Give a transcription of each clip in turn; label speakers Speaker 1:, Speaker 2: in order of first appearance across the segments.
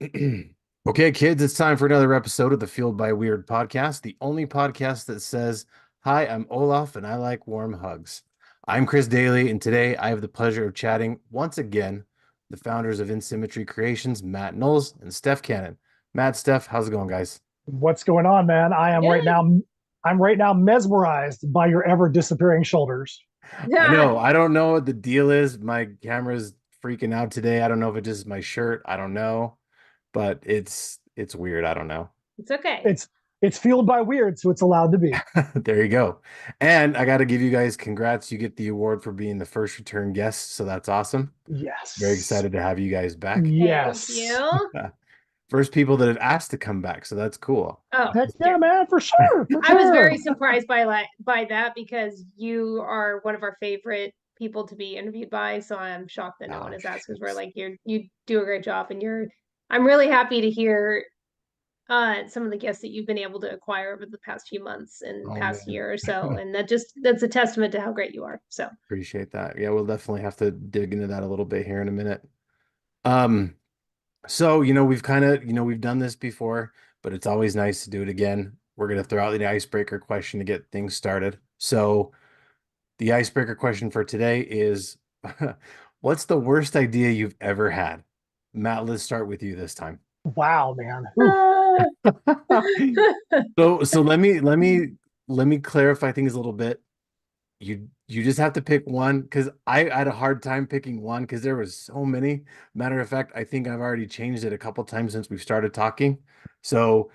Speaker 1: Okay, kids, it's time for another episode of the Fueled by Weird podcast, the only podcast that says, Hi, I'm Olaf and I like warm hugs. I'm Chris Daly, and today I have the pleasure of chatting once again the founders of Insymmetry Creations, Matt Knowles and Steph Cannon. Matt, Steph, how's it going, guys?
Speaker 2: What's going on, man?
Speaker 3: Good.
Speaker 2: I'm right now mesmerized by your ever disappearing shoulders.
Speaker 1: I
Speaker 3: Yeah,
Speaker 1: know, I don't know what the deal is. My camera's freaking out today. I don't know if it's just my shirt. I don't know, but it's weird. I don't know.
Speaker 3: it's okay.
Speaker 2: It's fueled by weird, so it's allowed to be.
Speaker 1: There you go. And I got to give you guys congrats. You get the award for being the first return guest. So that's awesome. Very
Speaker 2: Yes.
Speaker 1: excited to have you guys back.
Speaker 3: Thank
Speaker 2: Yes.
Speaker 3: you.
Speaker 1: First people that have asked to come back. So that's cool.
Speaker 3: Oh,
Speaker 2: Heck
Speaker 3: yeah.
Speaker 2: yeah, man, for sure. For
Speaker 3: I was
Speaker 2: sure.
Speaker 3: very surprised by that because you are one of our favorite people to be interviewed by. So I'm shocked that no one
Speaker 1: Oh,
Speaker 3: has asked because we're
Speaker 1: shucks.
Speaker 3: like you do a great job and I'm really happy to hear some of the guests that you've been able to acquire over the past few months and
Speaker 1: Oh,
Speaker 3: past
Speaker 1: man.
Speaker 3: year or so. And that's a testament to how great you are. So
Speaker 1: Appreciate that. Yeah, we'll definitely have to dig into that a little bit here in a minute. Um, so, we've kind of, we've done this before, but it's always nice to do it again. We're going to throw out the icebreaker question to get things started. So, the icebreaker question for today is what's the worst idea you've ever had? Matt, let's start with you this time.
Speaker 2: Wow, man. Oof.
Speaker 3: uh,
Speaker 1: So let me clarify things a little bit. You just have to pick one because I had a hard time picking one because there was so many. Matter of fact, I think I've already changed it a couple times since we've started talking. So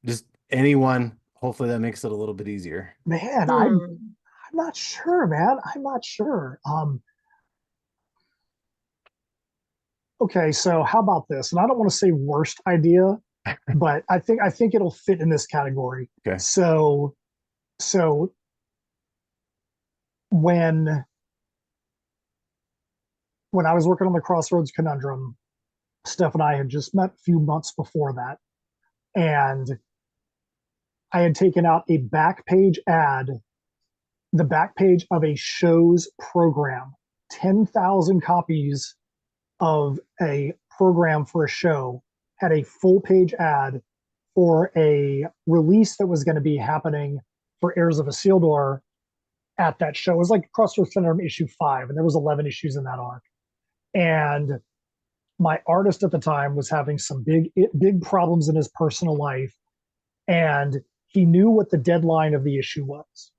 Speaker 1: just anyone, hopefully that makes it a little bit easier.
Speaker 2: Man,
Speaker 3: hmm.
Speaker 2: I'm not sure, man. I'm not sure. Okay, so how about this? And I don't want to say worst idea, but I think it'll fit in this category.
Speaker 1: Okay.
Speaker 2: So when when I was working on the Crossroads Conundrum, Steph and I had just met a few months before that, and I had taken out a back page ad, the back page of a show's program, 10,000 copies of a program for a show, had a full page ad for a release that was going to be happening for Heirs of Isildur at that show. It was like Crossroads Conundrum issue 5, and there was 11 issues in that arc. And my artist at the time was having some big problems in his personal life, and he knew what the deadline of the issue was,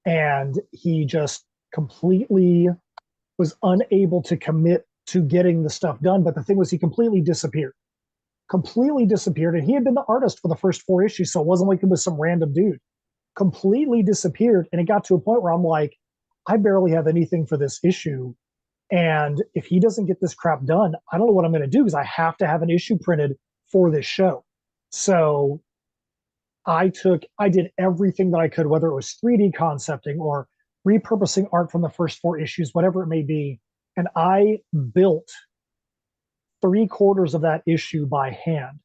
Speaker 2: and he just completely was unable to commit to getting the stuff done. But the thing was, he completely disappeared, and he had been the artist for the first 4 issues, so it wasn't like it was some random dude. Completely disappeared, and it got to a point where I'm like, I barely have anything for this issue, and if he doesn't get this crap done, I don't know what I'm going to do because I have to have an issue printed for this show. So I did everything that I could, whether it was 3D concepting or repurposing art from the first 4 issues, whatever it may be. And I built 3/4 of that issue by hand.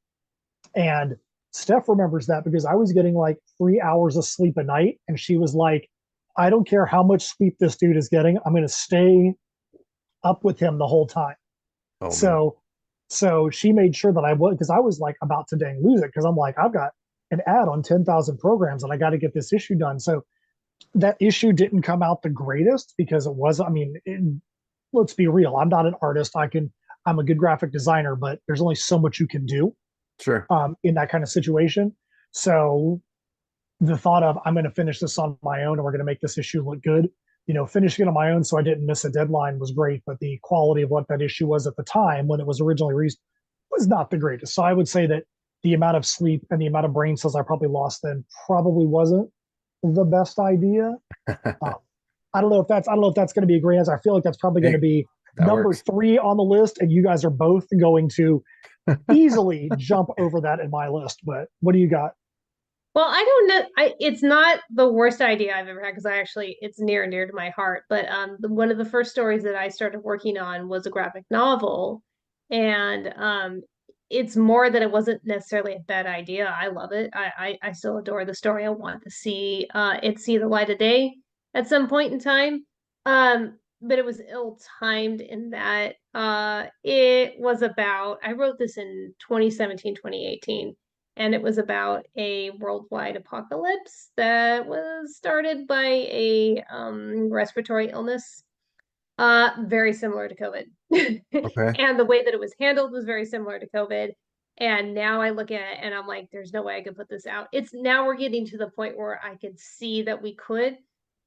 Speaker 2: And Steph remembers that because I was getting like 3 hours of sleep a night. And she was like, I don't care how much sleep this dude is getting. I'm going to stay up with him the whole time.
Speaker 1: Oh man.
Speaker 2: So, so she made sure that I would, because I was like about to dang lose it. Because I'm like, I've got an ad on 10,000 programs and I got to get this issue done. So that issue didn't come out the greatest because it was, I mean, let's be real. I'm not an artist. I'm a good graphic designer, but there's only so much you can do
Speaker 1: Sure.
Speaker 2: in that kind of situation. So the thought of I'm going to finish this on my own and we're going to make this issue look good, finishing it on my own so I didn't miss a deadline was great. But the quality of what that issue was at the time when it was originally released was not the greatest. So I would say that the amount of sleep and the amount of brain cells I probably lost then probably wasn't the best idea. Um, I don't know if that's going to be a great answer. I feel like that's probably going to
Speaker 1: Hey,
Speaker 2: be
Speaker 1: that
Speaker 2: number
Speaker 1: works.
Speaker 2: 3 on the list, and you guys are both going to easily jump over that in my list. But what do you got?
Speaker 3: Well, I don't know. It's not the worst idea I've ever had because it's near and dear to my heart. But one of the first stories that I started working on was a graphic novel, and it's more that it wasn't necessarily a bad idea. I love it. I still adore the story. I want to see it see the light of day at some point in time. Um, but it was ill-timed in that it was about, I wrote this in 2017, 2018, and it was about a worldwide apocalypse that was started by a respiratory illness, very similar to COVID.
Speaker 1: Okay.
Speaker 3: And the way that it was handled was very similar to COVID. And now I look at it and I'm like, there's no way I could put this out. It's now we're getting to the point where I could see that we could,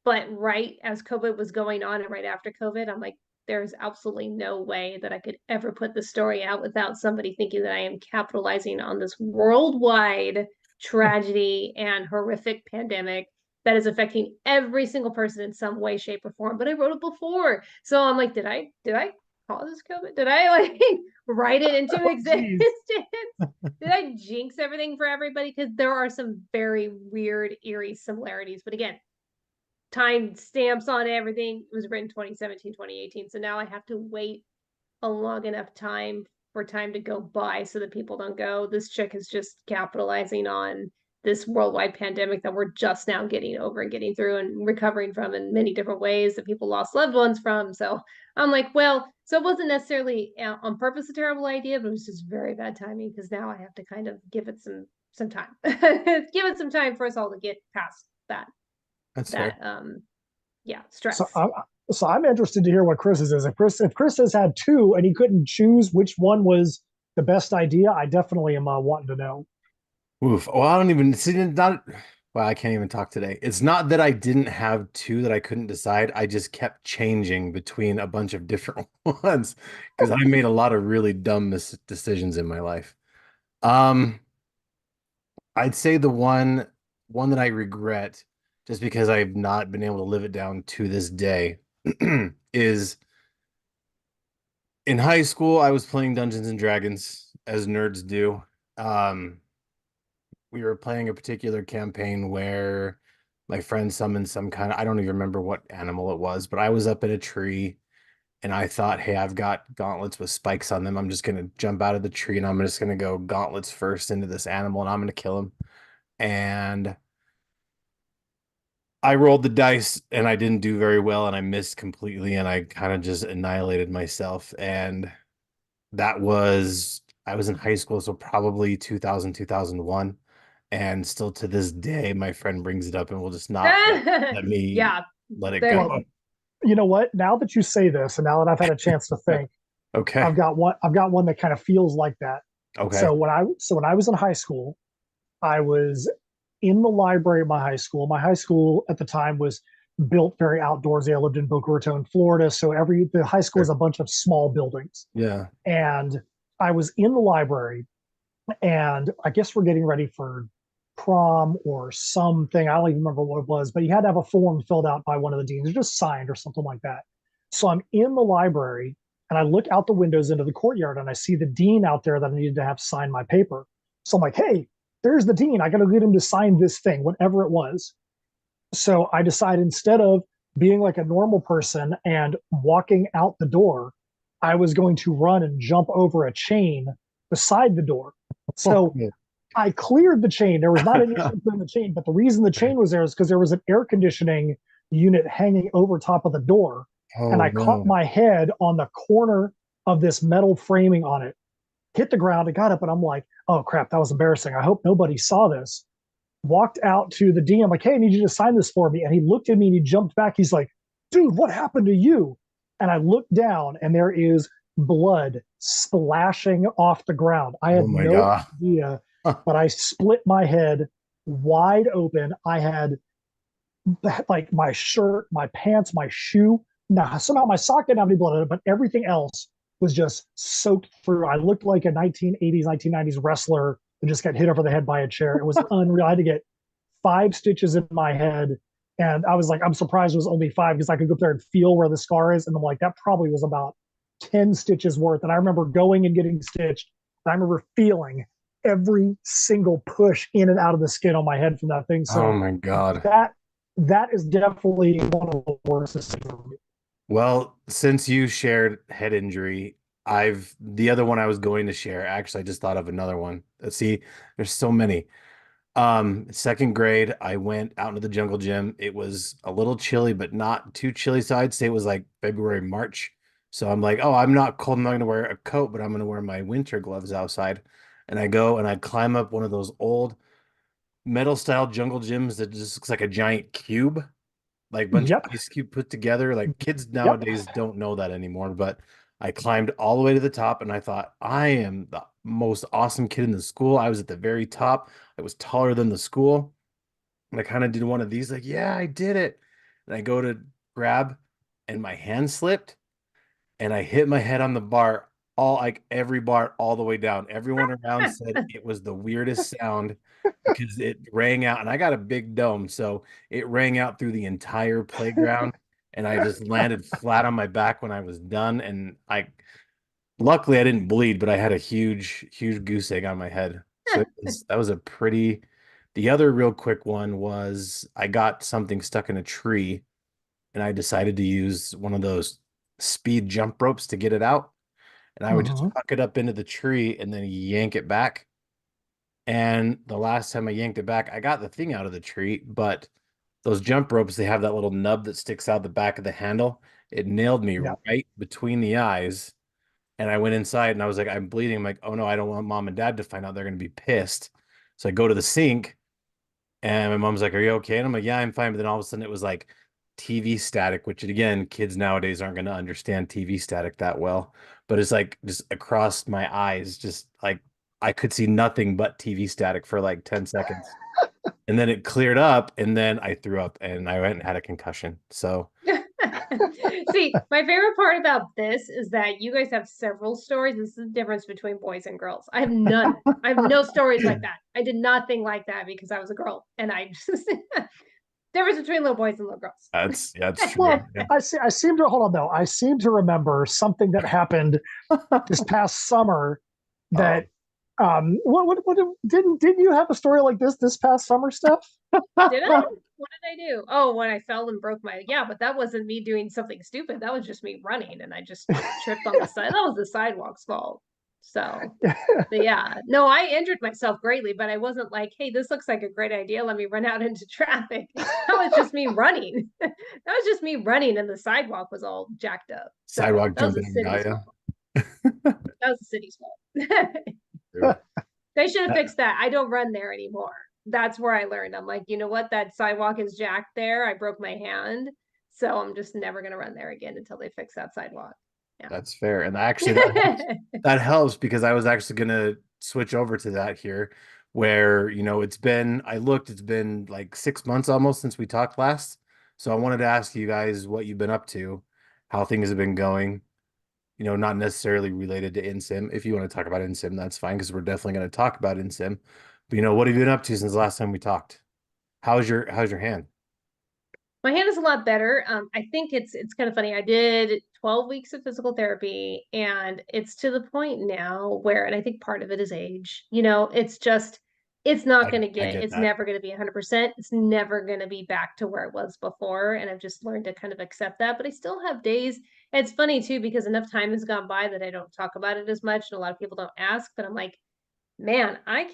Speaker 3: but right as COVID was going on and right after COVID, I'm like, there's absolutely no way that I could ever put the story out without somebody thinking that I am capitalizing on this worldwide tragedy and horrific pandemic that is affecting every single person in some way, shape, or form. But I wrote it before. So I'm like, did I cause this COVID? Did I like write it into existence? Did I jinx everything for everybody? Because there are some very weird, eerie similarities. But again, time stamps on everything. It was written 2017, 2018. So now I have to wait a long enough time for time to go by so that people don't go, this chick is just capitalizing on this worldwide pandemic that we're just now getting over and getting through and recovering from in many different ways that people lost loved ones from. So I'm like, well, so it wasn't necessarily on purpose a terrible idea, but it was just very bad timing because now I have to kind of give it some time. Give it some time for us all to get past
Speaker 1: That's fair.
Speaker 3: stress.
Speaker 2: So I'm interested to hear what Chris's is. If Chris has had two and he couldn't choose which one was the best idea, I definitely am wanting to know.
Speaker 1: Oof. Well, I don't even see not. Well, I can't even talk today. It's not that I didn't have two that I couldn't decide. I just kept changing between a bunch of different ones because I made a lot of really dumb decisions in my life. Um, I'd say the one that I regret just because I've not been able to live it down to this day is in high school, I was playing Dungeons and Dragons as nerds do. Um, we were playing a particular campaign where my friend summoned some kind of, I don't even remember what animal it was, but I was up in a tree and I thought, hey, I've got gauntlets with spikes on them. I'm just going to jump out of the tree and I'm just going to go gauntlets first into this animal and I'm going to kill him. And I rolled the dice and I didn't do very well and I missed completely and I kind of just annihilated myself. And I was in high school, so probably 2000, 2001. And still to this day, my friend brings it up and will just not let me
Speaker 3: Yeah,
Speaker 1: let it
Speaker 3: there.
Speaker 1: go.
Speaker 2: You know what? Now that you say this, and now that I've had a chance to think,
Speaker 1: Okay.
Speaker 2: I've got one that kind of feels like that.
Speaker 1: Okay.
Speaker 2: So when I was in high school, I was in the library of my high school. My high school at the time was built very outdoorsy. I lived in Boca Raton, Florida, so the high school is a bunch of small buildings.
Speaker 1: Yeah.
Speaker 2: And I was in the library, and I guess we're getting ready for prom or something. I don't even remember what it was, but you had to have a form filled out by one of the deans, or just signed or something like that. So I'm in the library and I look out the windows into the courtyard and I see the dean out there that I needed to have sign my paper. So I'm like, hey, there's the dean. I got to get him to sign this thing, whatever it was. So I decide instead of being like a normal person and walking out the door, I was going to run and jump over a chain beside the door. So I cleared the chain. There was not an issue clearing the chain, but the reason the chain was there is because there was an air conditioning unit hanging over top of the door. And
Speaker 1: Oh
Speaker 2: I caught my head on the corner of this metal framing on it, hit the ground. I got up and I'm like, oh crap, that was embarrassing. I hope nobody saw this. Walked out to the dean. I'm like, hey, I need you to sign this for me. And he looked at me and he jumped back. He's like, dude, what happened to you? And I looked down and there is blood splashing off the ground. I had
Speaker 1: Oh my
Speaker 2: no
Speaker 1: God.
Speaker 2: idea, but I split my head wide open. I had like my shirt, my pants, my shoe. Now, somehow my sock didn't have any blood on it, but everything else was just soaked through. I looked like a 1980s, 1990s wrestler who just got hit over the head by a chair. It was unreal. I had to get 5 stitches in my head. And I was like, I'm surprised it was only 5 because I could go up there and feel where the scar is. And I'm like, that probably was about 10 stitches worth. And I remember going and getting stitched. And I remember feeling every single push in and out of the skin on my head from that thing.
Speaker 1: Oh
Speaker 2: So
Speaker 1: my God.
Speaker 2: that is definitely one of the worst decisions for me.
Speaker 1: Well, since you shared head injury, the other one I was going to share, actually, I just thought of another one. Let's see, there's so many. Second grade, I went out into the jungle gym. It was a little chilly, but not too chilly. So I'd say it was like February, March. So I'm like, oh, I'm not cold. I'm not gonna wear a coat, but I'm gonna wear my winter gloves outside. And I go and I climb up one of those old metal style jungle gyms that just looks like a giant cube, like bunch of
Speaker 2: Yep.
Speaker 1: ice cube put together. Like kids
Speaker 2: Yep.
Speaker 1: nowadays don't know that anymore, but I climbed all the way to the top and I thought, I am the most awesome kid in the school. I was at the very top. I was taller than the school. And I kind of did one of these, like, yeah, I did it. And I go to grab and my hand slipped and I hit my head on the bar, all like every bar all the way down. Everyone around said it was the weirdest sound because it rang out, and I got a big dome, so it rang out through the entire playground, and I just landed flat on my back when I was done. And I luckily I didn't bleed, but I had a huge goose egg on my head. So that was a pretty. The other real quick one was I got something stuck in a tree and I decided to use one of those speed jump ropes to get it out. And I would just
Speaker 2: Hmm.
Speaker 1: huck it up into the tree and then yank it back. And the last time I yanked it back, I got the thing out of the tree, but those jump ropes, they have that little nub that sticks out the back of the handle. It nailed me
Speaker 2: Yep.
Speaker 1: right between the eyes. And I went inside and I was like, I'm bleeding. I'm like, oh no, I don't want mom and dad to find out. They're going to be pissed. So I go to the sink and my mom's like, "Are you okay?" And I'm like, "Yeah, I'm fine." But then all of a sudden it was like TV static, which again, kids nowadays aren't going to understand TV static that well. But it's like just across my eyes, just like I could see nothing but TV static for like 10 seconds. And then it cleared up, and then I threw up and I went and had a concussion. So
Speaker 3: See, my favorite part about this is that you guys have several stories. This is the difference between boys and girls. I have none. I have no stories like that. I did nothing like that because I was a girl, and I just difference between little boys and little girls.
Speaker 1: that's true.
Speaker 2: Well,
Speaker 1: Yeah.
Speaker 2: I seem to hold on though. I seem to remember something that happened this past summer
Speaker 1: Oh,
Speaker 2: that what didn't you have a story like this past summer, Steph?
Speaker 3: Did I? What did I do? Oh, when I fell and broke my, yeah, but that wasn't me doing something stupid. That was just me running and I just tripped on the side. That was the sidewalk's fault. So, but yeah, no, I injured myself greatly, but I wasn't like, hey, this looks like a great idea. Let me run out into traffic. That was just me running. That was just me running and the sidewalk was all jacked up. So
Speaker 1: sidewalk
Speaker 3: that was the
Speaker 1: jumping got
Speaker 3: city's
Speaker 1: you.
Speaker 3: fault. That was the city's fault. They should have fixed that. I don't run there anymore. That's where I learned. I'm like, you know what? That sidewalk is jacked there. I broke my hand. So I'm just never going to run there again until they fix that sidewalk.
Speaker 1: That's fair. And actually that helps.
Speaker 3: Yeah.
Speaker 1: That helps because I was actually gonna switch over to that here where, it's been like 6 months almost since we talked last. So I wanted to ask you guys what you've been up to, how things have been going, not necessarily related to Insim. If you want to talk about Insim, that's fine because we're definitely going to talk about Insim. But what have you been up to since the last time we talked? How's your hand?
Speaker 3: My hand is a lot better. I think it's kind of funny. I did 12 weeks of physical therapy, and it's to the point now where, and I think part of it is age. It's just it's not going to
Speaker 1: I
Speaker 3: get,
Speaker 1: get
Speaker 3: it's
Speaker 1: that.
Speaker 3: never going to be 100%. It's never going to be back to where it was before, and I've just learned to kind of accept that. But I still have days. It's funny too because enough time has gone by that I don't talk about it as much, and a lot of people don't ask. But I'm like, man, I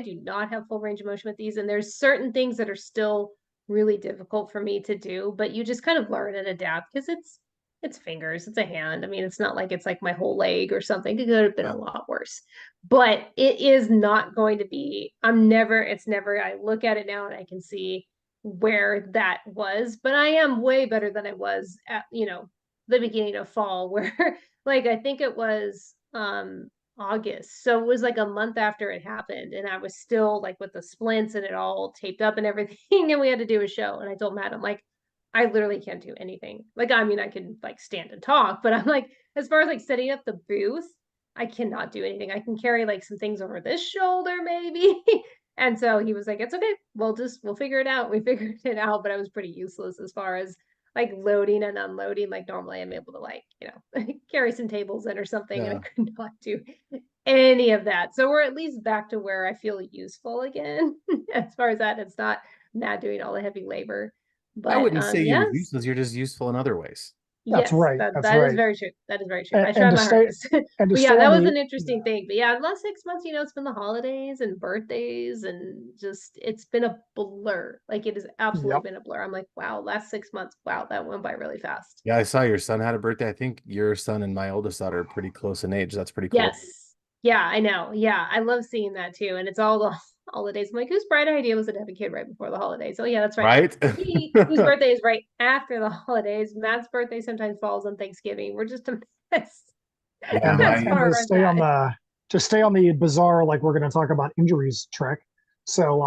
Speaker 3: do not have full range of motion with these. And there's certain things that are still really difficult for me to do, but you just kind of learn and adapt because it's fingers, it's a hand. I mean, it's not like it's like my whole leg or something. It could have been
Speaker 1: Yeah.
Speaker 3: a lot worse. But it is not going to be, it's never, I look at it now and I can see where that was, but I am way better than I was at, the beginning of fall where like I think it was August. So it was like a month after it happened. And I was still like with the splints and it all taped up and everything. And we had to do a show. And I told Matt, I'm like, I literally can't do anything. Like, I mean, I can like stand and talk, but I'm like, as far as like setting up the booth, I cannot do anything. I can carry like some things over this shoulder, maybe. And so he was like, it's okay. We'll figure it out. We figured it out, but I was pretty useless as far as like loading and unloading. Like normally I'm able to like, carry some tables in or something, and I
Speaker 1: Yeah.
Speaker 3: could not do any of that. So we're at least back to where I feel useful again. As far as that, it's not doing all the heavy labor.
Speaker 1: I
Speaker 3: But
Speaker 1: wouldn't say you're
Speaker 3: yes,
Speaker 1: useless. You're just useful in other ways.
Speaker 2: That's
Speaker 3: Yes,
Speaker 2: right.
Speaker 3: that
Speaker 2: That's
Speaker 3: that is
Speaker 2: right.
Speaker 3: very true. That is very true. I
Speaker 2: And
Speaker 3: tried
Speaker 2: to
Speaker 3: my
Speaker 2: stay
Speaker 3: hardest.
Speaker 2: and to
Speaker 3: But yeah,
Speaker 2: stay
Speaker 3: that
Speaker 2: on
Speaker 3: was
Speaker 2: the
Speaker 3: an interesting
Speaker 2: yeah.
Speaker 3: thing. But yeah, the last 6 months, it's been the holidays and birthdays and just it's been a blur. Like it has absolutely
Speaker 2: Yep.
Speaker 3: been a blur. I'm like, wow, last 6 months, wow, that went by really fast.
Speaker 1: Yeah, I saw your son had a birthday. I think your son and my oldest daughter are pretty close in age. That's pretty cool.
Speaker 3: Yes. Yeah, I know. Yeah, I love seeing that too. And it's all the holidays. I'm like, whose bright idea was it to have a kid right before the holidays? Oh yeah, that's right.
Speaker 1: Right?
Speaker 3: Me, whose birthday is right after the holidays. Matt's birthday sometimes falls on Thanksgiving. We're just a mess
Speaker 1: Yeah,
Speaker 2: And
Speaker 3: as
Speaker 1: my
Speaker 3: far as that.
Speaker 2: to stay on the bizarre, like we're going to talk about injuries trick. So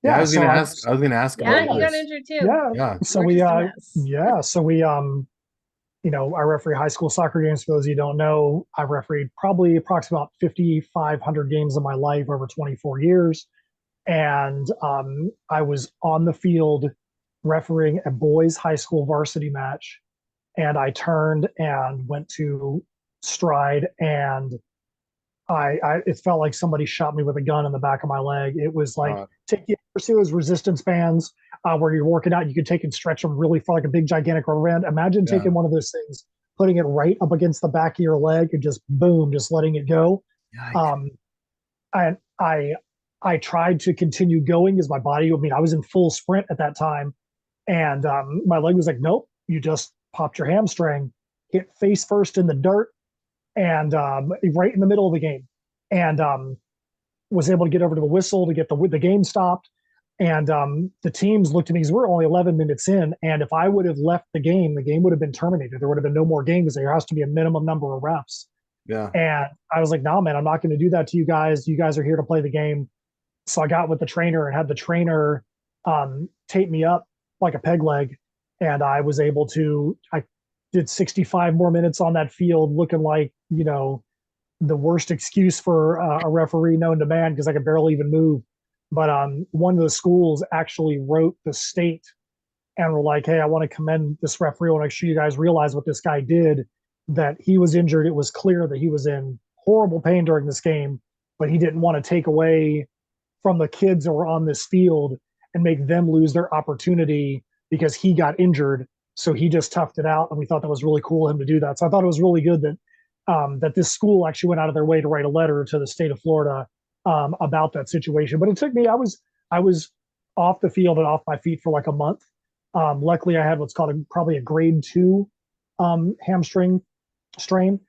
Speaker 1: yeah,
Speaker 2: yeah, so
Speaker 1: I was gonna ask about
Speaker 3: Yeah,
Speaker 2: yeah
Speaker 3: he got
Speaker 1: yours.
Speaker 3: injured too.
Speaker 2: yeah
Speaker 1: Yeah.
Speaker 2: so
Speaker 3: We're
Speaker 2: we
Speaker 3: just a mess.
Speaker 2: yeah so we I referee high school soccer games. For those of you who don't know, I've refereed probably approximately about 5,500 games in my life over 24 years. And I was on the field refereeing a boys' high school varsity match. And I turned and went to stride, and it felt like somebody shot me with a gun in the back of my leg. It was like,
Speaker 1: Uh,
Speaker 2: take you ever see those resistance bands where you're working out, you can take and stretch them really far, like a big gigantic rubber band. Imagine
Speaker 1: yeah.
Speaker 2: taking one of those things, putting it right up against the back of your leg, and just boom, just letting it go.
Speaker 1: Yikes.
Speaker 2: Um, and I tried to continue going because my body. I mean, I was in full sprint at that time, and my leg was like, nope, you just popped your hamstring, hit face first in the dirt, and right in the middle of the game, and was able to get over to the whistle to get the game stopped. And the teams looked at me because we're only 11 minutes in, and if I would have left the game would have been terminated. There would have been no more games. There has to be a minimum number of reps.
Speaker 1: Yeah.
Speaker 2: And I was like, "No, nah, man, I'm not going to do that to you guys. You guys are here to play the game." So I got with the trainer and had the trainer tape me up like a peg leg, and I was able to. I did 65 more minutes on that field, looking like the worst excuse for a referee known to man because I could barely even move. But one of the schools actually wrote the state and were like, "Hey, I want to commend this referee. I want to make sure you guys realize what this guy did. That he was injured. It was clear that he was in horrible pain during this game, but he didn't want to take away from the kids that were on this field and make them lose their opportunity because he got injured. So he just toughed it out, and we thought that was really cool of him to do that. So I thought it was really good that this school actually went out of their way to write a letter to the state of Florida about that situation. But it took me. I was off the field and off my feet for like a month. Luckily, I had what's called probably a grade 2 hamstring strain.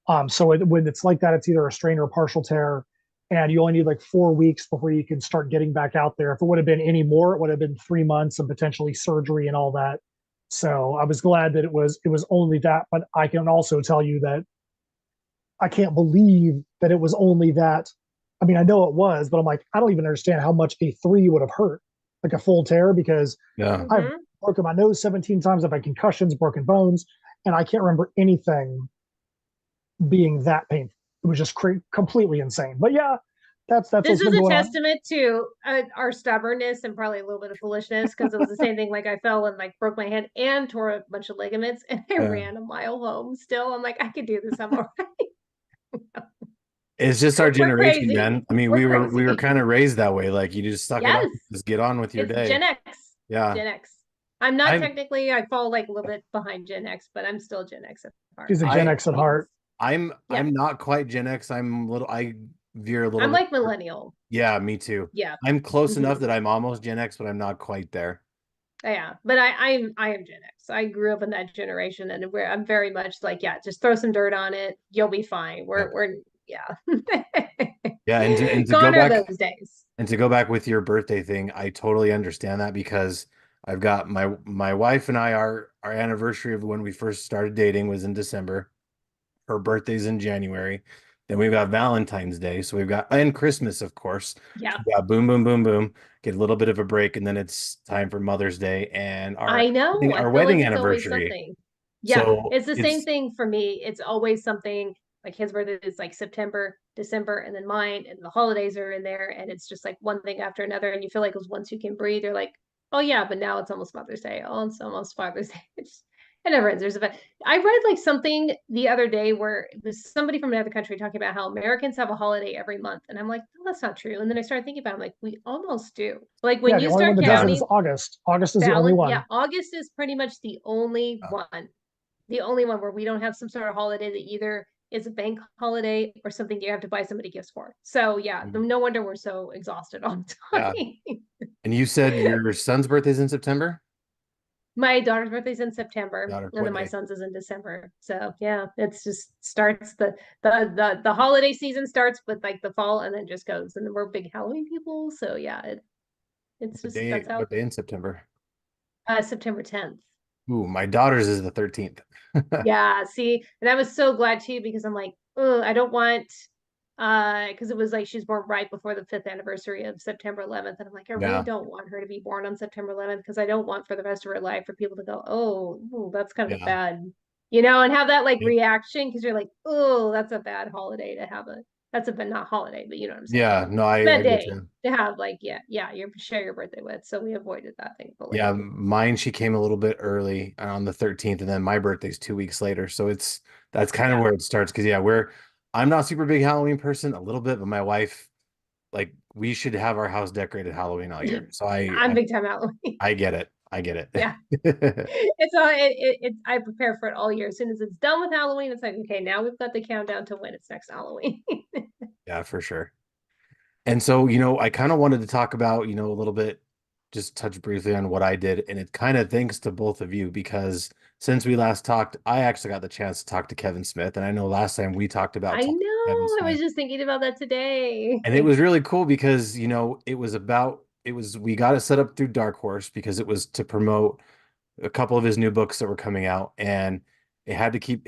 Speaker 2: When it's like that, it's either a strain or a partial tear, and you only need like 4 weeks before you can start getting back out there. If it would have been any more, it would have been 3 months and potentially surgery and all that. So I was glad that it was only that. But I can also tell you that I can't believe that it was only that. I mean, I know it was, but I'm like, I don't even understand how much a 3 would have hurt, like a full tear, because
Speaker 1: Yeah.
Speaker 2: I've broken my nose 17 times, I've had concussions, broken bones, and I can't remember anything being that painful. It was just completely insane. But yeah, that's
Speaker 3: This
Speaker 2: what's
Speaker 3: is
Speaker 2: been
Speaker 3: a
Speaker 2: going on.
Speaker 3: testament to our stubbornness and probably a little bit of foolishness because it was the same thing. Like I fell and like broke my hand and tore a bunch of ligaments, and I ran a mile home. Still, I'm like, I could do this. I'm all right.
Speaker 1: It's just our
Speaker 3: We're
Speaker 1: generation,
Speaker 3: crazy.
Speaker 1: man. I mean,
Speaker 3: We're
Speaker 1: we were
Speaker 3: crazy.
Speaker 1: kind of raised that way. Like you just suck it up,
Speaker 3: Yes,
Speaker 1: just get on with your
Speaker 3: it's
Speaker 1: day.
Speaker 3: Gen X.
Speaker 1: Yeah.
Speaker 3: Gen X. I'm not
Speaker 1: I'm
Speaker 3: technically. I fall like a little bit behind Gen X, but I'm still Gen X at heart.
Speaker 2: She's a Gen
Speaker 1: I
Speaker 2: X at heart.
Speaker 3: Yeah.
Speaker 1: I'm not quite Gen X. I veer a little
Speaker 3: I'm
Speaker 1: bit.
Speaker 3: like millennial.
Speaker 1: Yeah, me too.
Speaker 3: Yeah.
Speaker 1: I'm close enough
Speaker 3: Mhm.
Speaker 1: that I'm almost Gen X, but I'm not quite there.
Speaker 3: Yeah, but I am Gen X. I grew up in that generation, and I'm very much like, yeah, just throw some dirt on it, you'll be fine.
Speaker 1: Yeah.
Speaker 3: We're yeah.
Speaker 1: Yeah, and to go
Speaker 3: Gone are
Speaker 1: back
Speaker 3: those days.
Speaker 1: and to go back with your birthday thing, I totally understand that because I've got my wife and I our anniversary of when we first started dating was in December. Her birthday's in January. Then we've got Valentine's Day. So we've got, and Christmas, of course.
Speaker 3: Yeah,
Speaker 1: So we got boom, boom, boom, boom. Get a little bit of a break. And then it's time for Mother's Day and
Speaker 3: I know. I
Speaker 1: our
Speaker 3: feel like
Speaker 1: wedding
Speaker 3: it's always
Speaker 1: anniversary.
Speaker 3: something. Yeah,
Speaker 1: So
Speaker 3: it's the same thing for me. It's always something like his birthday is like September, December, and then mine, and the holidays are in there, and it's just like one thing after another. And you feel like once you can breathe, you're like, oh yeah, but now it's almost Mother's Day. Oh, it's almost Father's Day. It never ends. I read like something the other day where it was somebody from another country talking about how Americans have a holiday every month, and I'm like, no, that's not true. And then I started thinking about it, I'm like, we almost do. Like when
Speaker 2: Yeah, the
Speaker 3: you
Speaker 2: only one
Speaker 3: start
Speaker 2: that doesn't is
Speaker 3: counting
Speaker 2: August. August is the only
Speaker 3: yeah,
Speaker 2: one.
Speaker 3: August is pretty much the only
Speaker 1: uh,
Speaker 3: one. the only one where we don't have some sort of holiday that either is a bank holiday or something you have to buy somebody gifts for. So yeah, no wonder we're so exhausted all the
Speaker 1: Yeah.
Speaker 3: time.
Speaker 1: And you said your son's birthday's in September?
Speaker 3: My daughter's birthday's in September,
Speaker 1: Daughter,
Speaker 3: and
Speaker 1: what
Speaker 3: then my
Speaker 1: day?
Speaker 3: son's is in December. So yeah, it's just starts the holiday season starts with like the fall and then just goes. And then we're big Halloween people. So yeah, it's
Speaker 1: What
Speaker 3: just
Speaker 1: day,
Speaker 3: that's how
Speaker 1: what day in September?
Speaker 3: September 10th.
Speaker 1: Ooh, my daughter's is the 13th.
Speaker 3: Yeah, see, and I was so glad too because I'm like, oh, I don't want because it was like she's born right before the 5th anniversary of September 11th, and I'm like, I really
Speaker 1: Yeah.
Speaker 3: don't want her to be born on September 11th because I don't want for the rest of her life for people to go, oh, ooh, that's kind of a
Speaker 1: Yeah.
Speaker 3: bad, and have that like reaction because you're like, oh, that's a bad holiday to have that's a bad not holiday, but you know what I'm saying,
Speaker 1: Yeah. No,
Speaker 3: bad
Speaker 1: I get
Speaker 3: day
Speaker 1: you.
Speaker 3: to have like you share your birthday with, so we avoided that
Speaker 1: Yeah,
Speaker 3: thankfully.
Speaker 1: mine, she came a little bit early on the 13th, and then my birthday's 2 weeks later. So that's kind of
Speaker 3: Yeah,
Speaker 1: where it starts. Cause yeah, I'm not a super big Halloween person, a little bit, but my wife, like, we should have our house decorated Halloween all year. So
Speaker 3: I'm big time Halloween.
Speaker 1: I get it. I get
Speaker 3: Yeah.
Speaker 1: it.
Speaker 3: I prepare for it all year. As soon as it's done with Halloween, it's like, okay, now we've got the countdown to when it's next Halloween.
Speaker 1: Yeah, for sure. And so, I kind of wanted to talk about, a little bit, just touch briefly on what I did. And it kind of thanks to both of you because since we last talked, I actually got the chance to talk to Kevin Smith. And I know last time we talked about
Speaker 3: I
Speaker 1: talking to Kevin
Speaker 3: know. I was
Speaker 1: Smith.
Speaker 3: just thinking about that today.
Speaker 1: And it was really cool because, we got it set up through Dark Horse because it was to promote a couple of his new books that were coming out. And it